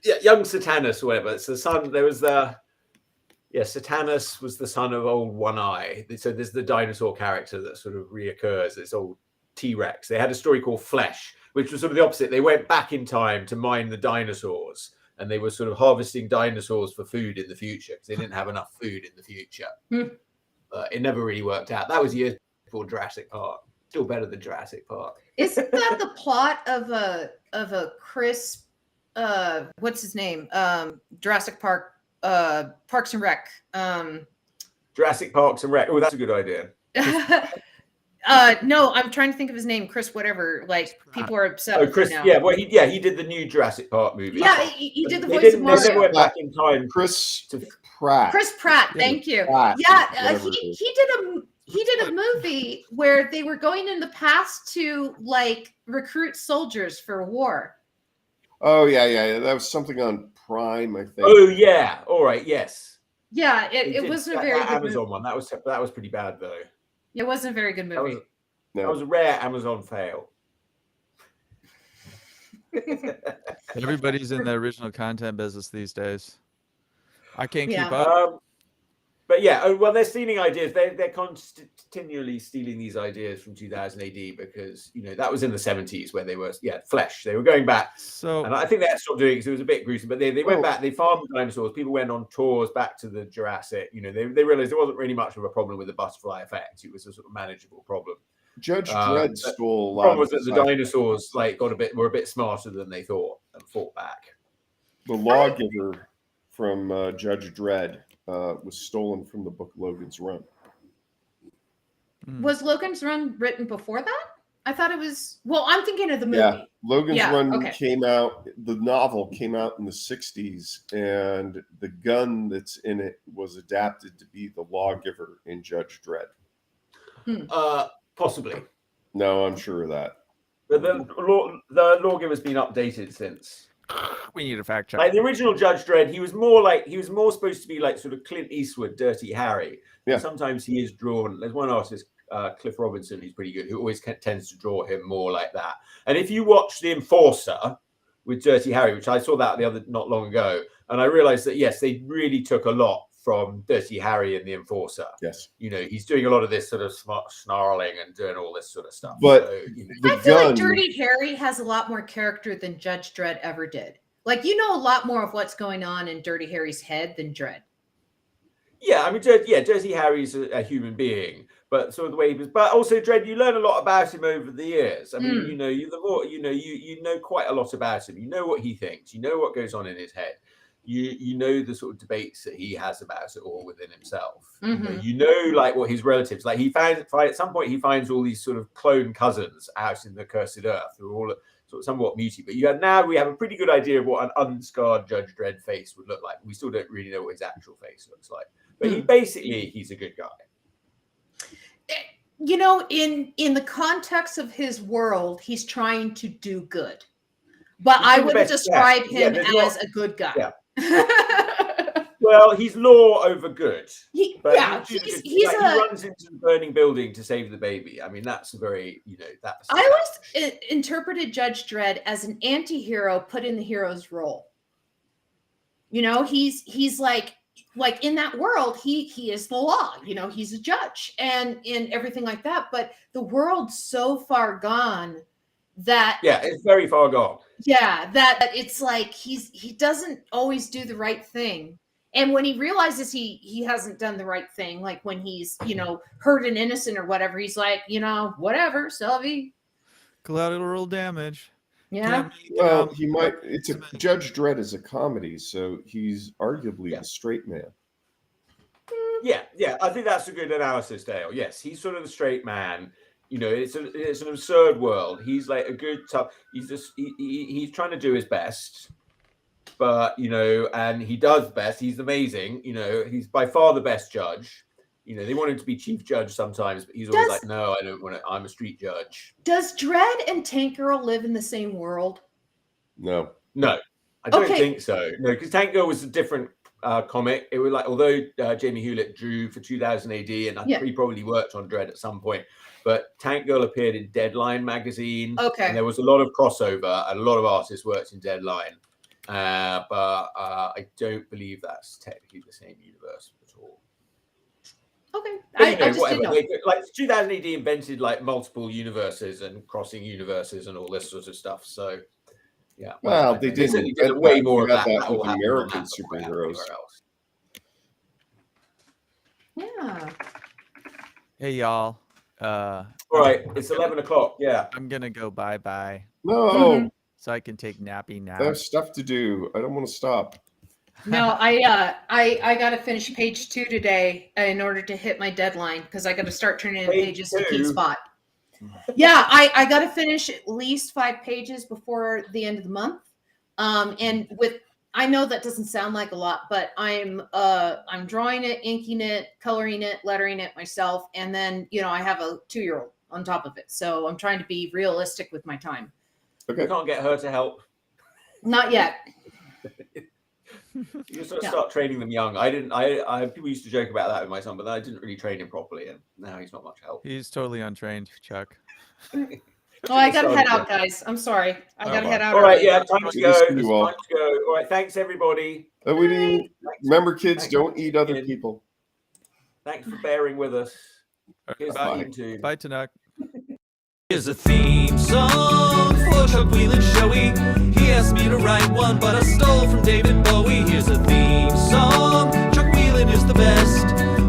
young Satanus, or whatever. It's the son. There was Satanus was the son of old One Eye. So there's the dinosaur character that sort of reoccurs. This old T-Rex. They had a story called Flesh, which was sort of the opposite. They went back in time to mine the dinosaurs, and they were sort of harvesting dinosaurs for food in the future because they didn't have enough food in the future. It never really worked out. That was years before Jurassic Park. Still better than Jurassic Park. Isn't that the plot of a Chris? What's his name? Jurassic Park. Parks and Rec. Jurassic Parks and Rec. Oh, that's a good idea. No, I'm trying to think of his name. Chris, whatever. Like people are upset. Oh, Chris. Now. Yeah, well, he did the new Jurassic Park movie. Yeah, he did the voice of Mario. They never went back in time. Chris Pratt. Chris Pratt. Thank you. Pratt, yeah, he did a movie where they were going in the past to like recruit soldiers for war. Oh yeah. That was something on Prime, I think. Oh yeah. All right. Yes. Yeah, it wasn't a very good Amazon movie. one. That was pretty bad though. It wasn't a very good movie. That was a rare Amazon fail. Everybody's in the original content business these days. I can't keep up. But yeah, well, they're stealing ideas. They're continually stealing these ideas from 2000 AD because that was in the 70s where they were Flesh. They were going back. So, and I think they had to stop doing it because it was a bit gruesome. But they went back. They farmed dinosaurs. People went on tours back to the Jurassic. They realized there wasn't really much of a problem with the butterfly effect. It was a sort of manageable problem. Judge Dredd stole a lot. The problem was that the dinosaurs were a bit smarter than they thought and fought back. The lawgiver from Judge Dredd was stolen from the book Logan's Run. Was Logan's Run written before that? I thought it was. Well, I'm thinking of the movie. Yeah, Logan's Run came out. The novel came out in the 60s, and the gun that's in it was adapted to be the lawgiver in Judge Dredd. Possibly. No, I'm sure of that. But the lawgiver's been updated since. We need a fact check. Like the original Judge Dredd, he was more supposed to be like sort of Clint Eastwood, Dirty Harry. Yeah. Sometimes he is drawn. There's one artist, Cliff Robinson, who's pretty good, who always tends to draw him more like that. And if you watch The Enforcer with Dirty Harry, which I saw that not long ago, and I realized that yes, they really took a lot from Dirty Harry and The Enforcer. Yes. He's doing a lot of this sort of snarling and doing all this sort of stuff. But I feel like Dirty Harry has a lot more character than Judge Dredd ever did. Like, a lot more of what's going on in Dirty Harry's head than Dredd. Yeah, I mean, Dirty Harry's a human being, but sort of the way he was. But also, Dredd, you learn a lot about him over the years. I mean, you know quite a lot about him. You know what he thinks. You know what goes on in his head. You know the sort of debates that he has about it all within himself. Mm-hmm. You know like what his relatives like. At some point he finds all these sort of clone cousins out in the cursed earth who are all sort of somewhat muty. But now we have a pretty good idea of what an unscarred Judge Dredd face would look like. We still don't really know what his actual face looks like. But he's a good guy. You know, in the context of his world, he's trying to do good. But I wouldn't describe him as a good guy. Yeah. Well, he's law over good. He runs into the burning building to save the baby. I mean, that's a very, that's. I always interpreted Judge Dredd as an anti-hero put in the hero's role. You know, he's like in that world, he is the law. You know, he's a judge and everything like that. But the world's so far gone that it's very far gone. Yeah, that it's like he doesn't always do the right thing. And when he realizes he hasn't done the right thing, like when he's, hurt an innocent or whatever, he's like, whatever, Sylvie. Collateral damage. Yeah. Well, he might. Judge Dredd is a comedy, so he's arguably the straight man. Yeah. I think that's a good analysis, Dale. Yes, he's sort of the straight man. It's an absurd world. He's like a good tough. He's trying to do his best. But and he does best. He's amazing. He's by far the best judge. They want him to be chief judge sometimes, but he's always like, no, I don't want it. I'm a street judge. Does Dredd and Tank Girl live in the same world? No, I don't think so. No, because Tank Girl was a different comic. It was like, although Jamie Hewlett drew for 2000 AD, and he probably worked on Dredd at some point. But Tank Girl appeared in Deadline magazine. Okay, and there was a lot of crossover, and a lot of artists worked in Deadline. But I don't believe that's technically the same universe at all. Okay, I just didn't know. Like 2000 AD invented like multiple universes and crossing universes and all this sort of stuff. So yeah, well, they did way more of that with American superheroes. Yeah. Hey y'all. All right, it's 11 o'clock. Yeah, I'm gonna go bye. No. So I can take nappy nap. I have stuff to do. I don't want to stop. No, I got to finish page 2 today in order to hit my deadline because I got to start turning in pages to Key Spot. Yeah, I got to finish at least 5 pages before the end of the month. And I know that doesn't sound like a lot, but I'm drawing it, inking it, coloring it, lettering it myself, and then I have a 2-year-old on top of it. So I'm trying to be realistic with my time. Okay. You can't get her to help. Not yet. You sort of start training them young. I people used to joke about that with my son, but I didn't really train him properly, and now he's not much help. He's totally untrained, Chuck. Oh, I gotta head out, guys. I'm sorry. I gotta head out. All right, time to go. Time to go. All right, thanks everybody. Remember, kids, don't eat other people. Thanks for bearing with us. Bye, Tanuk. Here's a theme song for Chuck Whelon Showy. He asked me to write one, but I stole from David Bowie. Here's a theme song. Chuck Whelon is the best.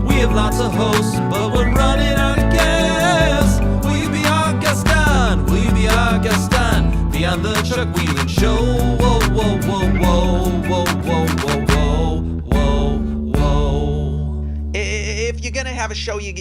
We have lots of hosts, but we're running out of gas. Will you be our guest on? Will you be our guest on? Be on the Chuck Whelon Show. Whoa, whoa, whoa, whoa, whoa, whoa, whoa, whoa, whoa, whoa. If you're gonna have a show, you